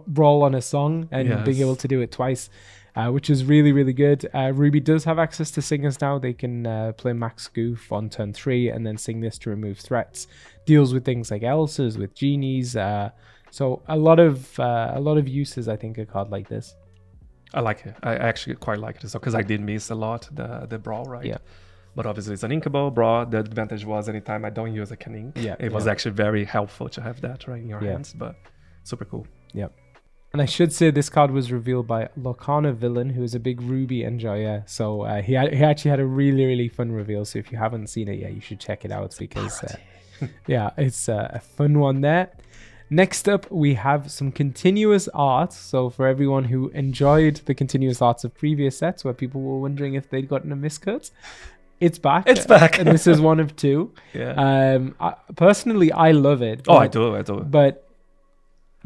Brawl on a song, and being able to do it twice, which is really, really good. Ruby does have access to singers now. They can play Max Goof on turn 3 and then sing this to remove threats. Deals with things like Elsas, with genies. So a lot of uses, I think, a card like this. I like it. I actually quite like it as well because I did miss a lot the brawl, right? Yeah. But obviously it's an inkable brawl. The advantage was anytime I don't use, I can ink. Yeah. It was actually very helpful to have that right in your hands, but super cool. Yeah. And I should say this card was revealed by Lorcana Villain, who is a big Ruby enjoyer. So he actually had a really, really fun reveal. So if you haven't seen it yet, you should check it out because it's a fun one there. Next up, we have some continuous art. So for everyone who enjoyed the continuous arts of previous sets where people were wondering if they'd gotten a miscut, it's back. It's back. And this is one of 2. Yeah. Personally, I love it. I do. But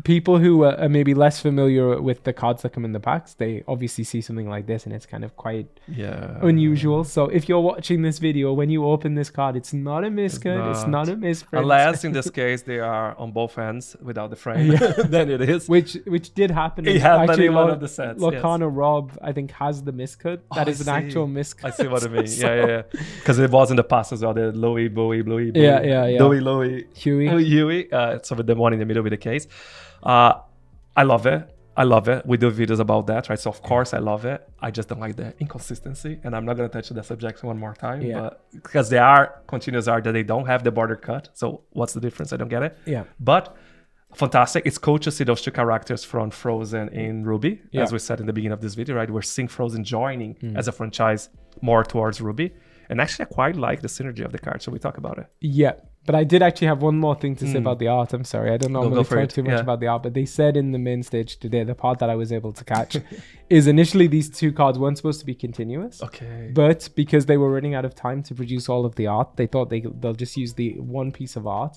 people who are maybe less familiar with the cards that come in the packs, they obviously see something like this and it's kind of quite unusual. So if you're watching this video, when you open this card, it's not a miscut, it's not a misprint. Unless in this case they are on both ends without the frame, then it is. Which did happen. It happened in one of the sets. Lorcana Rob, I think, has the miscut. That is an actual miscut. I see what I mean. Yeah. Because it was in the past as well, the Louis, Bowie, Bluey, Louis, Huey. So with the one in the middle with the case. I love it. We do videos about that, right? So of course I love it. I just don't like the inconsistency, and I'm not going to touch the subject one more time. But because they are continuous art that they don't have the border cut. So what's the difference? I don't get it. Yeah. But fantastic. It's cool to see those 2 characters from Frozen in Ruby. As we said in the beginning of this video, right? We're seeing Frozen joining as a franchise more towards Ruby. And actually, I quite like the synergy of the card. So we talk about it. Yeah. But I did actually have one more thing to say about the art. I'm sorry. I don't normally talk too much about the art, but they said in the main stage today, the part that I was able to catch is initially these 2 cards weren't supposed to be continuous. Okay. But because they were running out of time to produce all of the art, they thought they'll just use the one piece of art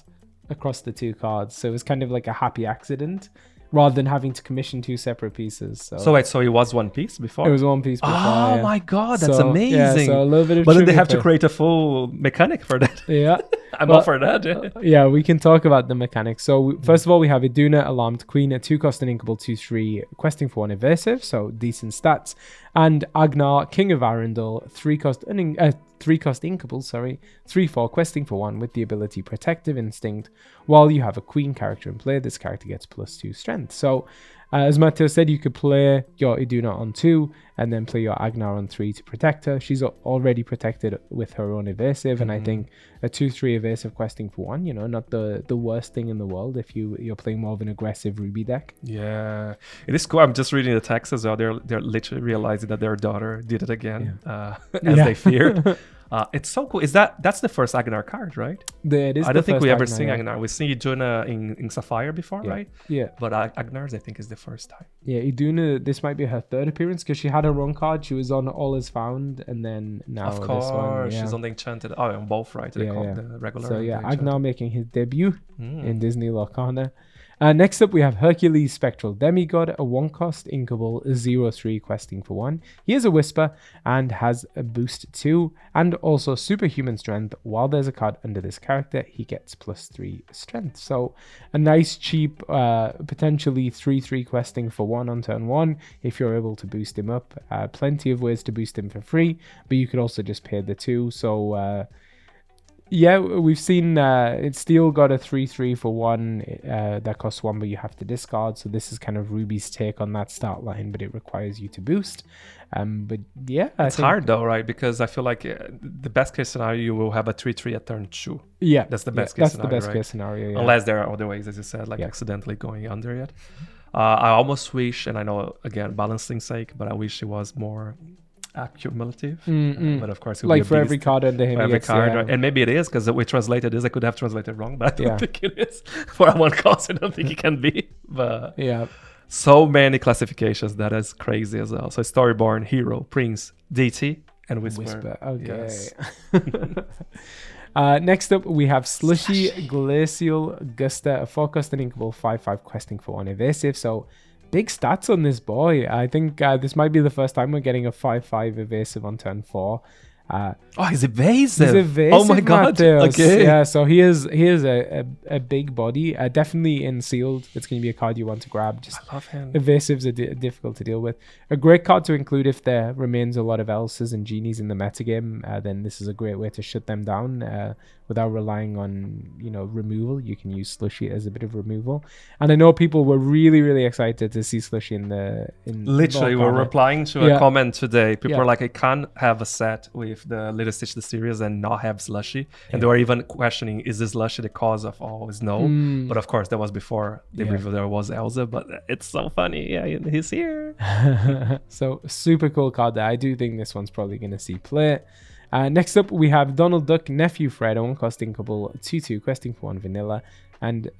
across the 2 cards. So it was kind of like a happy accident, rather than having to commission 2 separate pieces. So it was one piece before? It was one piece before. Oh my God, that's amazing. Yeah, so a little bit of but then they have to create a full mechanic for that. Yeah. I'm all for that. Yeah, we can talk about the mechanics. So first of all, we have Iduna, Alarmed Queen, a 2-cost and inkable 2/3, questing for 1 evasive, so decent stats. And Agnar, King of Arundel, 3-cost inkable, 3/4, questing for 1 with the ability Protective Instinct. While you have a Queen character in play, this character gets +2 strength. So as Matteo said, you could play your Iduna on 2 and then play your Agnar on 3 to protect her. She's already protected with her own evasive, and I think a 2/3 evasive questing for 1, not the worst thing in the world if you're playing more of an aggressive Ruby deck. Yeah, it is cool. I'm just reading the text as well. They're literally realizing that their daughter did it again, as they feared. It's so cool. That's the first Agnar card, right? It is. I don't think we ever seen Agnar. We've seen Iduna in Sapphire before, right? Yeah. But Agnar's, I think, is the first time. Yeah, Iduna, this might be her 3rd appearance because she had her own card. She was on All Is Found, and then now of course, this one. She's on the Enchanted. Oh, on both, right? They call the regular. So Agnar making his debut in Disney Lorcana. Next up, we have Hercules Spectral Demigod, a 1-cost inkable 0/3 questing for 1. He is a Whisper and has a boost 2 and also superhuman strength. While there's a card under this character, he gets +3 strength. So a nice, cheap, potentially 3/3 questing for 1 on turn 1 if you're able to boost him up. Plenty of ways to boost him for free, but you could also just pay the 2. So yeah, we've seen it's still got a 3/3 for 1 that costs 1, but you have to discard. So this is kind of Ruby's take on that start line, but it requires you to boost. But yeah, it's hard though, right? Because I feel like the best case scenario, you will have a 3/3 at turn 2. Yeah, that's the best case scenario. That's the best right? case scenario. Yeah. Unless there are other ways, as you said, like accidentally going under it. I almost wish, and I know again, balancing sake, but I wish it was more accumulative, but of course, like for every card under him, every card, right? And maybe it is because we translated this. I could have translated wrong, but I don't think it is for a 1 cost. I don't think it can be. But so many classifications, that is crazy as well. So Storyborn, Hero, Prince, DT, and Whisper. Okay. Yes. Next up, we have Slushy Glacial Gusta, a 4-cost and inkable 5/5 questing for 1 evasive. So big stats on this boy. I think this might be the first time we're getting a 5/5 evasive on turn 4. He's evasive. He's evasive. Oh my god. Mateos. Okay. Yeah, so he is a big body. Definitely in sealed. It's going to be a card you want to grab. Just I love him. Evasives are difficult to deal with. A great card to include if there remains a lot of Elsas and Genies in the metagame. Then this is a great way to shut them down without relying on removal. You can use Slushy as a bit of removal. And I know people were really excited to see Slushy in Literally, we're replying to a comment today. People were like, I can't have a set with the Little Stitch the series and not have Slushy. And they were even questioning, is this Slushy the cause of all? Is no. But of course, that was before the reveal there was Elsa. But it's so funny. Yeah, he's here. So super cool card there. I do think this one's probably going to see play. Next up, we have Donald Duck, Nephew Fred, a 1-cost inkable 2/2, questing for 1 vanilla. And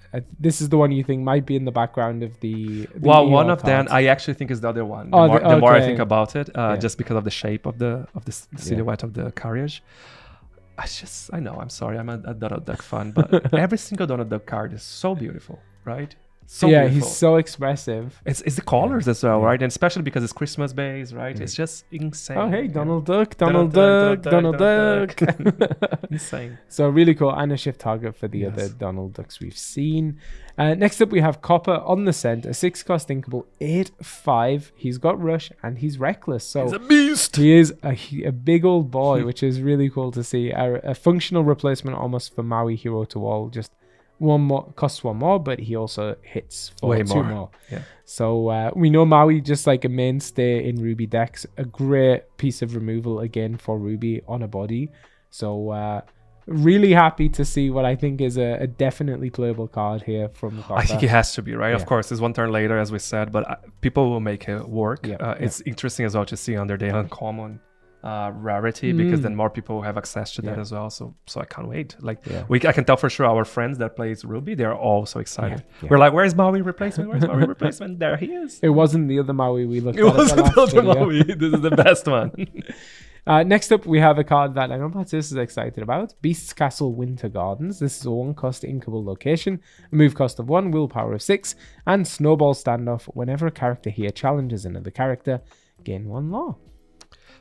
this is the one you think might be in the background of the one of them I actually think is the other one. The more I think about it, just because of the shape of the silhouette of the carriage. I know, I'm sorry, I'm a Donald Duck fan, but every single Donald Duck card is so beautiful, right? So beautiful. He's so expressive. It's the colors as well, right? And especially because it's Christmas based, right? It's just insane. Oh, hey, Donald Duck, Donald Duck. Insane. So really cool. And a shift target for the other Donald Ducks we've seen. Next up, we have Copper on the scent, a 6-cost inkable 8/5. He's got Rush and he's reckless. So he's a beast. He is a big old boy, which is really cool to see. A functional replacement almost for Maui Hero to All. Just one more, costs 1 more, but he also hits for way 2 more. Yeah. So we know Maui just like a mainstay in Ruby decks. A great piece of removal again for Ruby on a body. So really happy to see what I think is a definitely playable card here from Copper. I think it has to be, right? Of course, it's 1 turn later, as we said, but people will make it work. It's interesting as well to see under the uncommon rarity, because then more people have access to that as well. So I can't wait. I can tell for sure our friends that plays Ruby, they're all so excited. We're like, where's Maui replacement? Where's Maui replacement? There he is. It wasn't the other Maui we looked at. It wasn't the other Maui. This is the best one. Next up, we have a card that I know Matis is excited about. Beast's Castle Winter Gardens. This is a 1-cost inkable location, a move cost of 1, willpower of 6, and snowball standoff. Whenever a character here challenges another character, gain 1 law.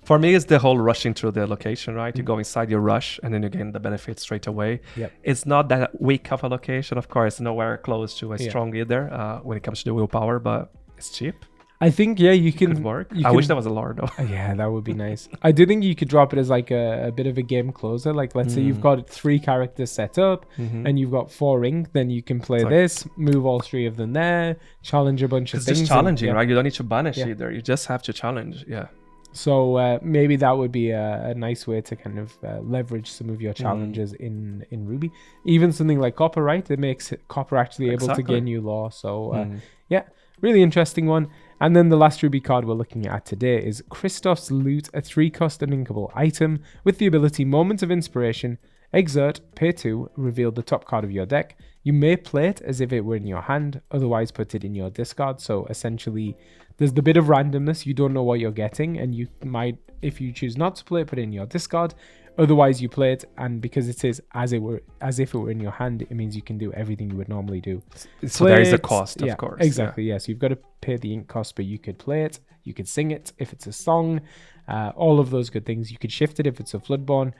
For me, it's the whole rushing through the location, right? You go inside, you rush, and then you gain the benefit straight away. It's not that weak of a location, of course, nowhere close to as strong either when it comes to the willpower, but it's cheap. I think, you can... It could work. I wish that was a lore, though. Yeah, that would be nice. I do think you could drop it as like a bit of a game closer. Like, let's say you've got 3 characters set up, and you've got 4 ink, then you can play this, move all 3 of them there, challenge a bunch of things. It's just challenging, right? You don't need to banish either. You just have to challenge, So maybe that would be a nice way to kind of leverage some of your challenges in Ruby. Even something like Copper, right? It makes Copper actually able to gain new law. So really interesting one. And then the last Ruby card we're looking at today is Christoph's Loot, a 3-cost uninkable item with the ability Moment of Inspiration, exert, pay 2, reveal the top card of your deck. You may play it as if it were in your hand, otherwise put it in your discard. So essentially, there's the bit of randomness. You don't know what you're getting, and you might, if you choose not to play it, put it in your discard. Otherwise, you play it, and because it is as if it were in your hand, it means you can do everything you would normally do. So there is a cost, of course. Exactly, yes. You've got to pay the ink cost, but you could play it. You could sing it if it's a song. All of those good things. You could shift it if it's a Floodborn.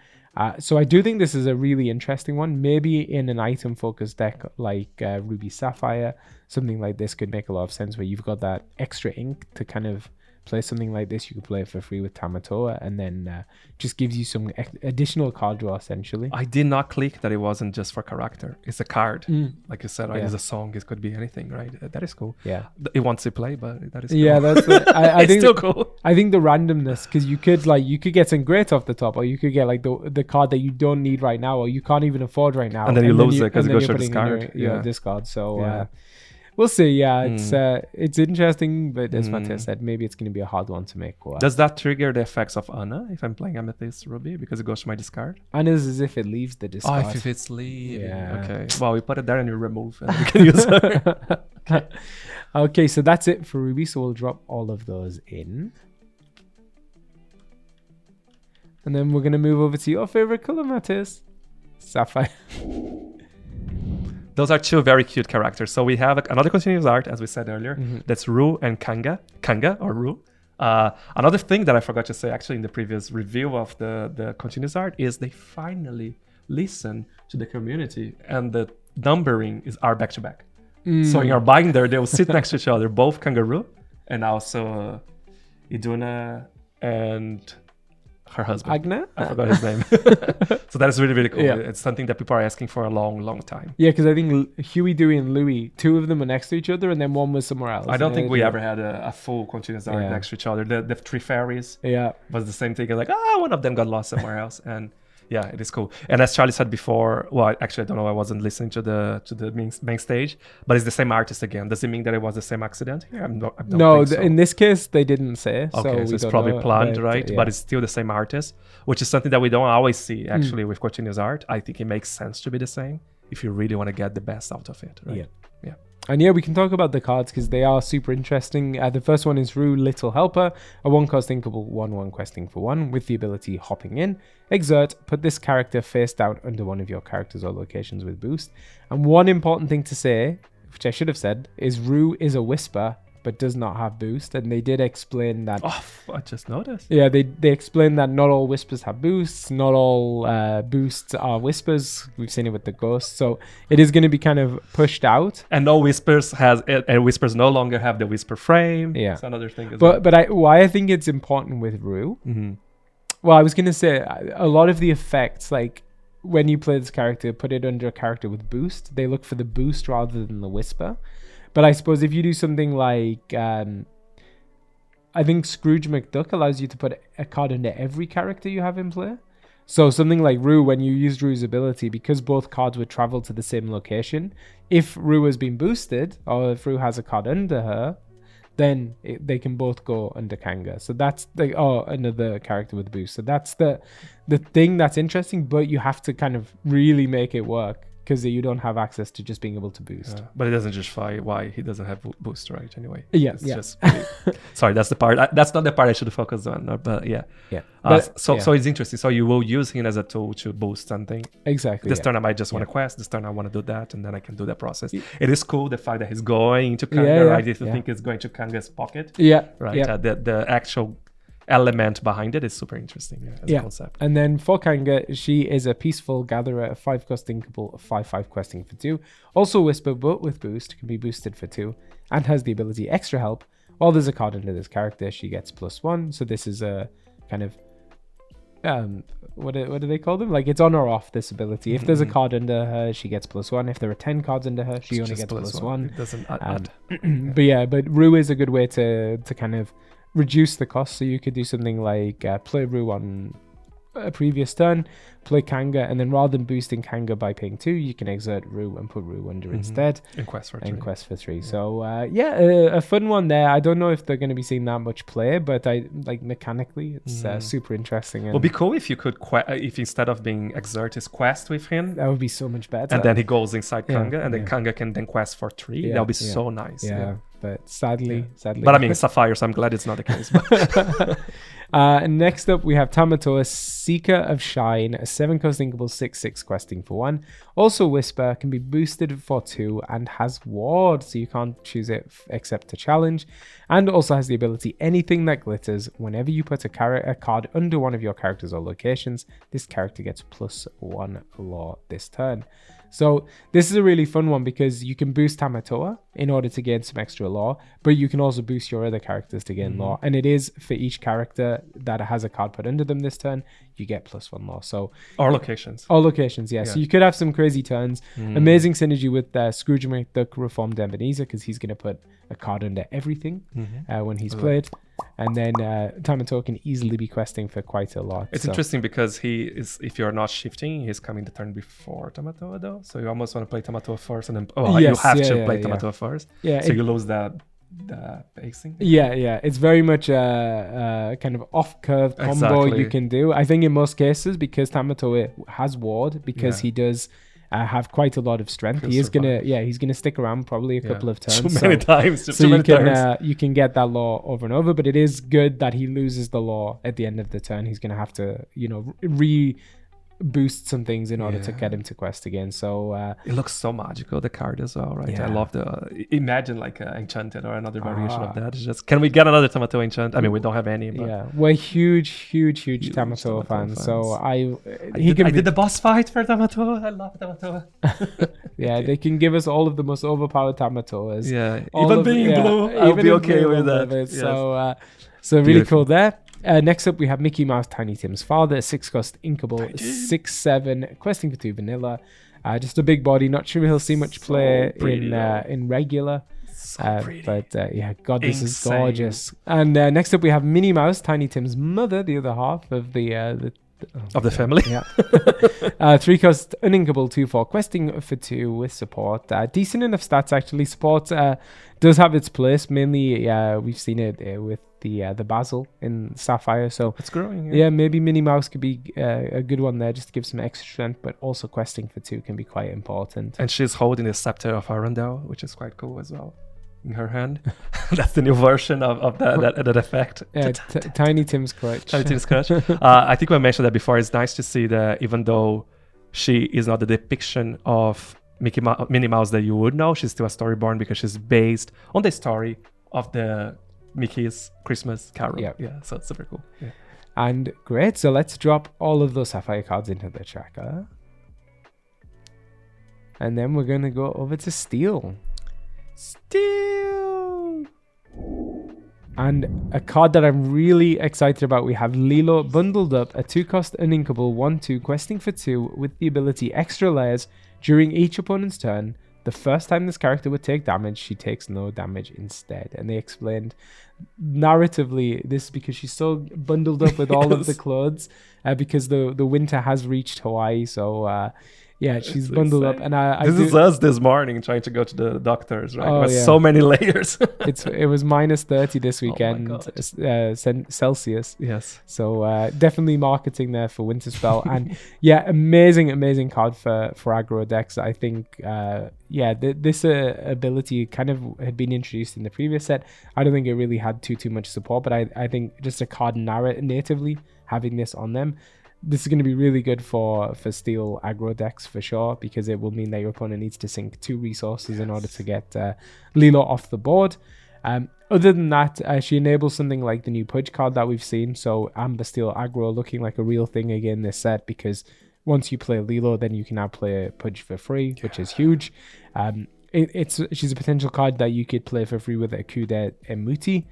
So I do think this is a really interesting one. Maybe in an item-focused deck like Ruby Sapphire, something like this could make a lot of sense, where you've got that extra ink to kind of play something like this. You could play it for free with Tamatoa, and then just gives you some additional card draw, essentially. I did not click that it wasn't just for character. It's a card. Like you said, right? It's a song. It could be anything, right? That is cool. Yeah. It wants to play, but that is cool. Yeah, that's I it's think still cool. I think the randomness, because you could get some great off the top, or you could get like the card that you don't need right now, or you can't even afford right now. And then you lose it because it goes to discard. Your discard. So we'll see. It's interesting, but as Matthias said, maybe it's going to be a hard one to make work. Does that trigger the effects of Anna if I'm playing Amethyst Ruby, because it goes to my discard? Anna's as if it leaves the discard. Oh, if it's leaving. Yeah. Okay. Well, we put it there and you remove, and we can use it. Okay, so that's it for Ruby. So we'll drop all of those in. And then we're going to move over to your favorite color, Matthias. Sapphire. Those are two very cute characters. So we have another continuous art, as we said earlier. That's Rue and Kanga or Rue. Another thing that I forgot to say actually in the previous review of the continuous art is they finally listen to the community, and the numbering are back to back. So in your binder, they will sit next to each other, both Kangaroo and also Iduna and her husband. Agna? I forgot his name. So that is really, really cool. Yeah. It's something that people are asking for a long, long time. Yeah, because I think Huey, Dewey, and Louie, two of them were next to each other, and then one was somewhere else. I don't think we ever had a full continuous art next to each other. The three fairies was the same thing. Like, one of them got lost somewhere else. And yeah, it is cool. And as Charlie said before, well, actually, I don't know. I wasn't listening to the main stage, but it's the same artist again. Does it mean that it was the same accident here? I don't think so. In this case, they didn't say. Okay, so it's probably planned, right? But it's still the same artist, which is something that we don't always see actually with continuous art. I think it makes sense to be the same if you really want to get the best out of it, right? Yeah. And yeah, we can talk about the cards because they are super interesting. The first one is Rue, Little Helper, a 1-cost inkable 1/1 questing for 1 with the ability Hopping In. Exert, put this character face down under one of your characters or locations with boost. And one important thing to say, which I should have said, is Rue is a Whisper, but does not have boost. And they did explain that. Oh, I just noticed. Yeah, they explained that not all Whispers have boosts. Not all boosts are Whispers. We've seen it with the Ghost. So it is going to be kind of pushed out. And no Whispers and Whispers no longer have the Whisper frame. Yeah. It's another thing as well. But why I think it's important with Rue. Well, I was going to say a lot of the effects, like when you play this character, put it under a character with boost. They look for the boost rather than the Whisper. But I suppose if you do something like, I think Scrooge McDuck allows you to put a card under every character you have in play. So something like Rue, when you use Rue's ability, because both cards would travel to the same location, if Rue has been boosted, or if Rue has a card under her, then they can both go under Kanga. So that's another character with boost. So that's the thing that's interesting, but you have to kind of really make it work, because you don't have access to just being able to boost. But it doesn't justify why he doesn't have boost, right? Anyway. It's just really, sorry, that's the part. That's not the part I should focus on. But yeah. So it's interesting. So you will use him as a tool to boost something. Exactly. This turn I might just want to quest. This turn I want to do that, and then I can do that process. It is cool the fact that he's going to Kanga. Right? If you think he's going to Kanga's pocket. Right. The actual element behind it is super interesting as a concept. And then for Kanga, she is a peaceful gatherer, a 5-cost inkable, 5/5 questing for 2. Also Whisper, but with boost, can be boosted for 2, and has the ability Extra Help. While there's a card under this character, she gets +1. So this is a kind of what do they call them? Like, it's on or off this ability. If there's a card under her, she gets +1. If there are 10 cards under her, she only gets +1. It doesn't add. But Rue is a good way to kind of reduce the cost. So you could do something like play Rue on a previous turn, play Kanga, and then rather than boosting Kanga by paying 2, you can exert Rue and put Rue under instead. And quest for 3. Yeah. So a fun one there. I don't know if they're going to be seeing that much play, but I like mechanically it's super interesting. It would be cool if you could if instead of being exert is quest with him. That would be so much better. And then he goes inside Kanga, and then Kanga can then quest for 3. That would be so nice. But sadly. But I mean, Sapphire, so I'm glad it's not the case. Next up, we have Tamatoa, Seeker of Shine, a 7-cost inkable 6/6 questing for 1. Also Whisper, can be boosted for 2, and has Ward, so you can't choose it except to challenge. And also has the ability Anything That Glitters. Whenever you put a card under one of your characters or locations, this character gets +1 law this turn. So this is a really fun one because you can boost Tamatoa in order to gain some extra law, but you can also boost your other characters to gain law. And it is for each character that has a card put under them this turn, you get +1 law. So or locations. Yeah. So you could have some crazy turns. Amazing synergy with Scrooge McDuck Reformed Ebenezer, because he's going to put a card under everything when he's played. And then Tamatoa can easily be questing for quite a lot. It's interesting because he is, if you're not shifting, he's coming the turn before Tamatoa though. So you almost want to play Tamatoa first, and then you have to play Tamatoa first. Yeah. So you lose the pacing. Yeah. It's very much a kind of off-curve combo you can do. I think in most cases, because Tamatoa has Ward, because he does have quite a lot of strength. He's gonna stick around probably a couple of turns. Too many times. You can get that law over and over, but it is good that he loses the law at the end of the turn. He's gonna have to, boost some things in order to get him to quest again. So it looks so magical, the card as well, right? I love imagine like Enchanted or another variation of that. It's just, can we get another Tamato Enchant? I mean, we don't have any, but we're huge Tamato fans. So I did the boss fight for Tamato. I love Tamato. They can give us all of the most overpowered Tamatoas. Even being blue, I'll be okay with that. Yes. So really cool there. Next up, we have Mickey Mouse Tiny Tim's father, 6-cost Inkable, 6/7, questing for 2 vanilla. Just a big body. Not sure he'll see much play in regular. But God, this is gorgeous. And next up, we have Minnie Mouse Tiny Tim's mother, the other half of the family. 3-cost Uninkable 2/4, questing for 2 with support. Decent enough stats actually. Support does have its place. Mainly, we've seen it with the Basil in Sapphire. So it's growing. Maybe Minnie Mouse could be a good one there, just to give some extra strength. But also questing for 2 can be quite important. And she's holding the Scepter of Arundel, which is quite cool as well, in her hand. That's the new version of that effect. Tiny Tim's crutch. Tiny Tim's crutch. I think we mentioned that before. It's nice to see that even though she is not the depiction of Minnie Mouse that you would know, she's still a Storyborn because she's based on the story of the Mickey's Christmas Carol. So it's super cool. And great. So let's drop all of those Sapphire cards into the tracker. And then we're going to go over to Steel. And a card that I'm really excited about, we have Lilo bundled up, a 2-cost Uninkable 1/2, questing for 2 with the ability Extra Layers. During each opponent's turn, the first time this character would take damage, she takes no damage instead. And they explained narratively this is because she's so bundled up with all of the clothes because the winter has reached Hawaii. So she's bundled up, and this is us this morning trying to go to the doctors, right? So many layers. It was minus 30 this weekend, Celsius. Yes. So definitely marketing there for Winterspell, and amazing card for aggro decks. I think this ability kind of had been introduced in the previous set. I don't think it really had too much support, but I think just a card natively having this on them. This is going to be really good for Steel aggro decks for sure, because it will mean that your opponent needs to sink 2 resources in order to get Lilo off the board. Other than that, she enables something like the new Pudge card that we've seen. So Amber Steel aggro looking like a real thing again this set, because once you play Lilo, then you can now play Pudge for free, which is huge. She's a potential card that you could play for free with Akude Emuti.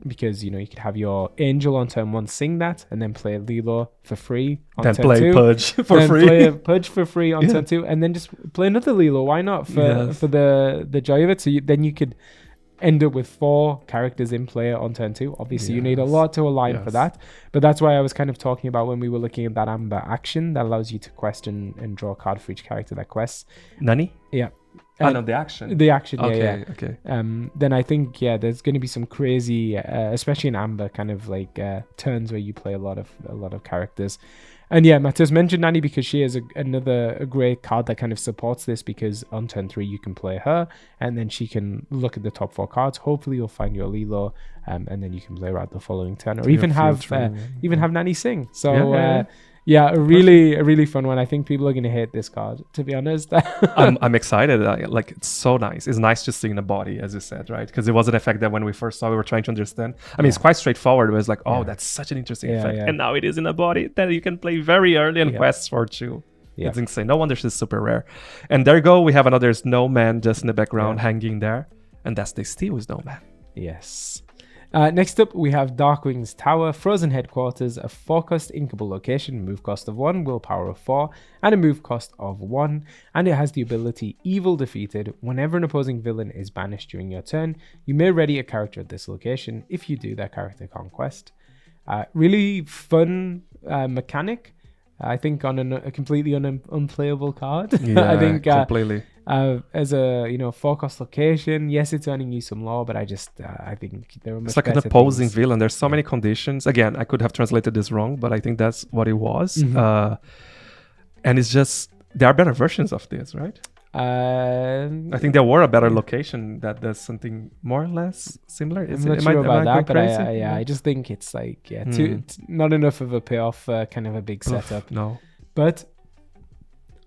Because you could have your Angel on turn 1 sing that, and then play Lilo for free on then turn play 2. Pudge for then free. Play Pudge for free on turn 2, and then just play another Lilo. Why not for the joy of it? So then you could end up with 4 characters in play on turn 2. Obviously, you need a lot to align for that, but that's why I was kind of talking about when we were looking at that Amber action that allows you to quest and draw a card for each character that quests. Nani? Yeah. No, the action. The action, okay. Then I think there's going to be some crazy, especially in Amber, kind of like turns where you play a lot of characters. And Matthias mentioned Nani because she is a great card that kind of supports this, because on turn 3 you can play her, and then she can look at the top 4 cards. Hopefully you'll find your Lilo, and then you can play her out the following turn, or even have Nani sing. So. A really fun one. I think people are going to hate this card, to be honest. I'm excited. Like, it's so nice. It's nice to see in the body, as you said, right? Because it was an effect that when we first saw, we were trying to understand. I mean, it's quite straightforward. It was like, that's such an interesting effect. And now it is in the body that you can play very early and quests for 2. It's insane. No wonder she's super rare. And there you go. We have another snowman just in the background hanging there. And that's the Steel snowman. Yes. Next up, we have Darkwing's Tower, Frozen Headquarters, a 4-cost inkable location, move cost of 1, willpower of 4, and a move cost of 1. And it has the ability Evil Defeated. Whenever an opposing villain is banished during your turn, you may ready a character at this location. If you do, that character conquest. Really fun mechanic. I think on a completely unplayable card. I think completely. As a 4-cost location, yes, it's earning you some lore, but I think there are much. It's like an opposing villain. There's so many conditions. Again, I could have translated this wrong, but I think that's what it was. And it's just there are better versions of this, right? I think there were a better location that does something more or less similar. I'm not sure about that, but I just think it's like not enough of a payoff, kind of a big setup. No, but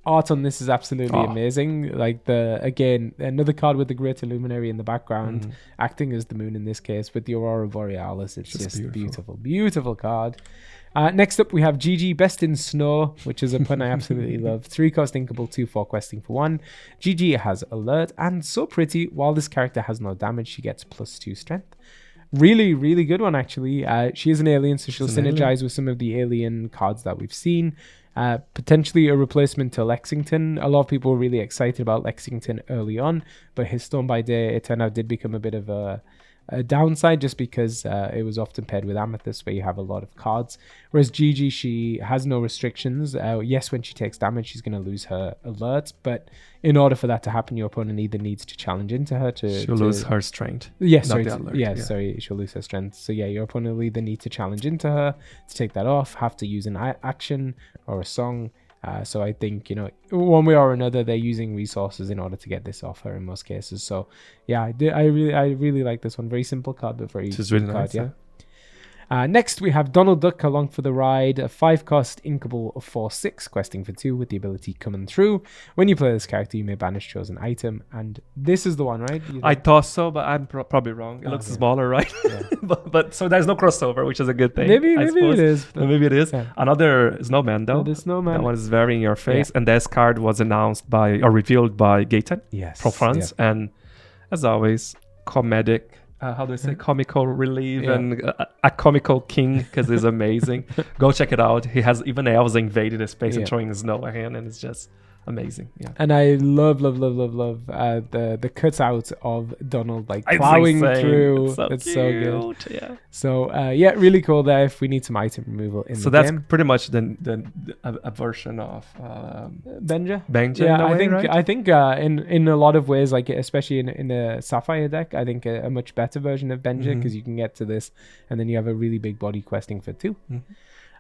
art on this is absolutely amazing. Like again, another card with the Greater Luminary in the background, acting as the moon in this case with the Aurora Borealis. It's just beautiful card. Next up, we have GG Best in Snow, which is a pun I absolutely love. 3-cost inkable, 2/4 questing for 1. GG has alert and so pretty. While this character has no damage, she gets +2 strength. Really, really good one, actually. She is an alien, so she'll synergize with some of the alien cards that we've seen. Potentially a replacement to Lexington. A lot of people were really excited about Lexington early on, but his Storm by Day, it turned out, did become a bit of a downside just because it was often paired with Amethyst, where you have a lot of cards. Whereas GG, she has no restrictions. Yes, when she takes damage, she's going to lose her alert, but in order for that to happen, your opponent either needs to challenge into her she'll lose her strength. Yes, sorry, she'll lose her strength. So yeah, your opponent will either need to challenge into her to take that off, have to use an action or a song. So I think, one way or another, they're using resources in order to get this off her in most cases. So yeah, I really like this one. Very simple card, but very good really card. Nice, yeah. Next, we have Donald Duck along for the ride. A 5-cost inkable of 4/6, questing for 2 with the ability Coming Through. When you play this character, you may banish chosen item. And this is the one, right? I thought so, but I'm probably wrong. It looks smaller, right? Yeah. but so there's no crossover, which is a good thing. Maybe it is. Maybe it is. Yeah. Another Snowman, though. The Snowman. That one is very in your face. And this card was announced revealed by Gaten from France. Yeah. And as always, comedic. How do I say, comical relief and a comical king, because it's amazing. Go check it out. He has even elves invaded his space and throwing snow at him, and it's just amazing. Yeah. And I love the cutout of Donald like plowing through. It's so good. Yeah. So really cool there. If we need some item removal in the game. So that's pretty much a version of Benja. Yeah, I think in a lot of ways, like especially in a Sapphire deck, I think a much better version of Benja, because you can get to this and then you have a really big body questing for 2.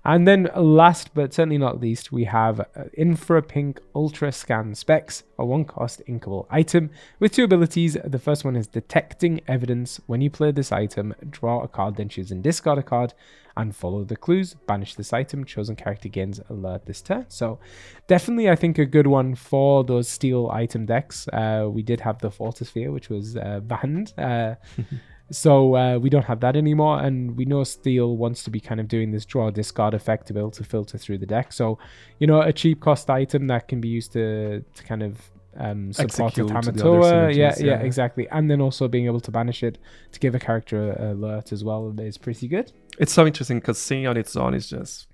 And then last but certainly not least, we have Infra Pink Ultra Scan Specs, a 1-cost inkable item with 2 abilities. The first one is Detecting Evidence. When you play this item, draw a card, then choose and discard a card and follow the clues. Banish this item. Chosen character gains alert this turn. So definitely, I think, a good one for those steel item decks. We did have the Fortisphere, which was banned. So we don't have that anymore, and we know Steel wants to be kind of doing this draw discard effect to be able to filter through the deck. So, a cheap cost item that can be used to kind of support a Tamatoa. Yeah, exactly. And then also being able to banish it to give a character alert as well is pretty good. It's so interesting because seeing on its own is just...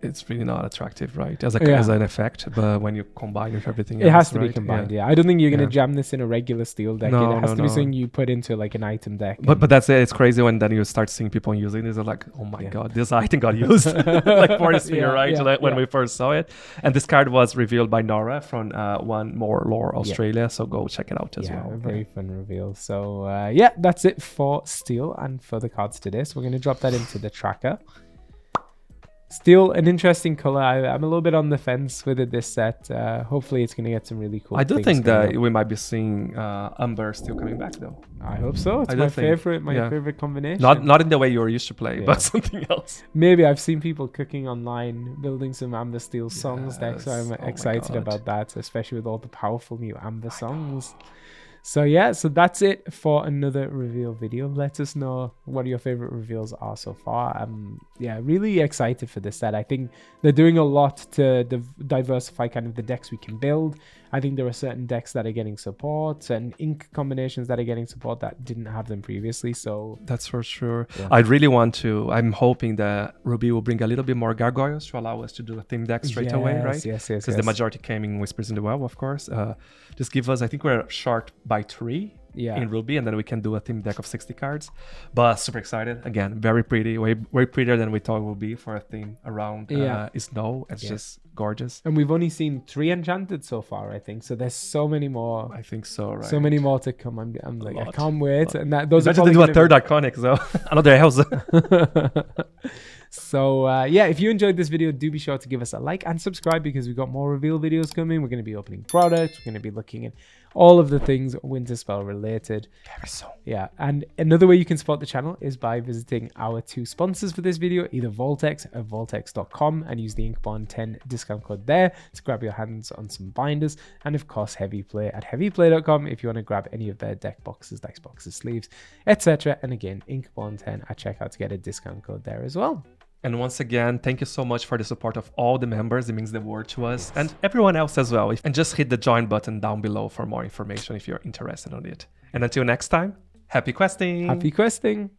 it's really not attractive, right? As an effect, but when you combine with everything else, it has to be combined. I don't think you're going to jam this in a regular steel deck. It has to be something you put into like an item deck. But that's it. It's crazy when then you start seeing people using this. They're like, oh my god, this item got used like Fortisphere, right? When we first saw it. And this card was revealed by Nora from One More Lore Australia. So go check it out as well. Very fun reveal. So that's it for Steel and for the cards today. So we're going to drop that into the tracker. Steel, an interesting color. I'm a little bit on the fence with it this set. Hopefully it's going to get some really cool I do think that we might be seeing Umber still coming back, though. I hope so. It's my favorite combination. Not in the way you were used to play, but something else. Maybe I've seen people cooking online, building some Amber Steel songs deck, so I'm excited about that, especially with all the powerful new Amber songs. So that's it for another reveal video. Let us know what your favorite reveals are so far. I'm really excited for this set. I think they're doing a lot to diversify kind of the decks we can build. I think there are certain decks that are getting support and ink combinations that are getting support that didn't have them previously. So that's for sure. I really want to. I'm hoping that Ruby will bring a little bit more gargoyles to allow us to do a theme deck straight away, right? Yes. Because the majority came in Whispers in the Well, of course. Just give us. I think we're short by 3. In Ruby, and then we can do a theme deck of 60 cards. But super excited. Again, very pretty, way prettier than we thought it would be for a theme around snow. It's just gorgeous. And we've only seen 3 enchanted so far, I think. So there's so many more. I think so, right? So many more to come. I'm like, I can't wait. And those are probably do a third iconic, though. Another Elsa. So yeah, if you enjoyed this video, do be sure to give us a like and subscribe, because we've got more reveal videos coming. We're going to be opening products. We're going to be looking at all of the things Winterspell related. Yeah, and another way you can support the channel is by visiting our 2 sponsors for this video, either Voltex at voltex.com, and use the Inkborn 10 discount code there to grab your hands on some binders, and of course Heavyplay at heavyplay.com if you want to grab any of their deck boxes, dice boxes, sleeves, etc. And again, Inkborn 10 at checkout to get a discount code there as well. And once again, thank you so much for the support of all the members. It means the world to us and everyone else as well. And just hit the join button down below for more information if you're interested on it. And until next time, happy questing! Happy questing!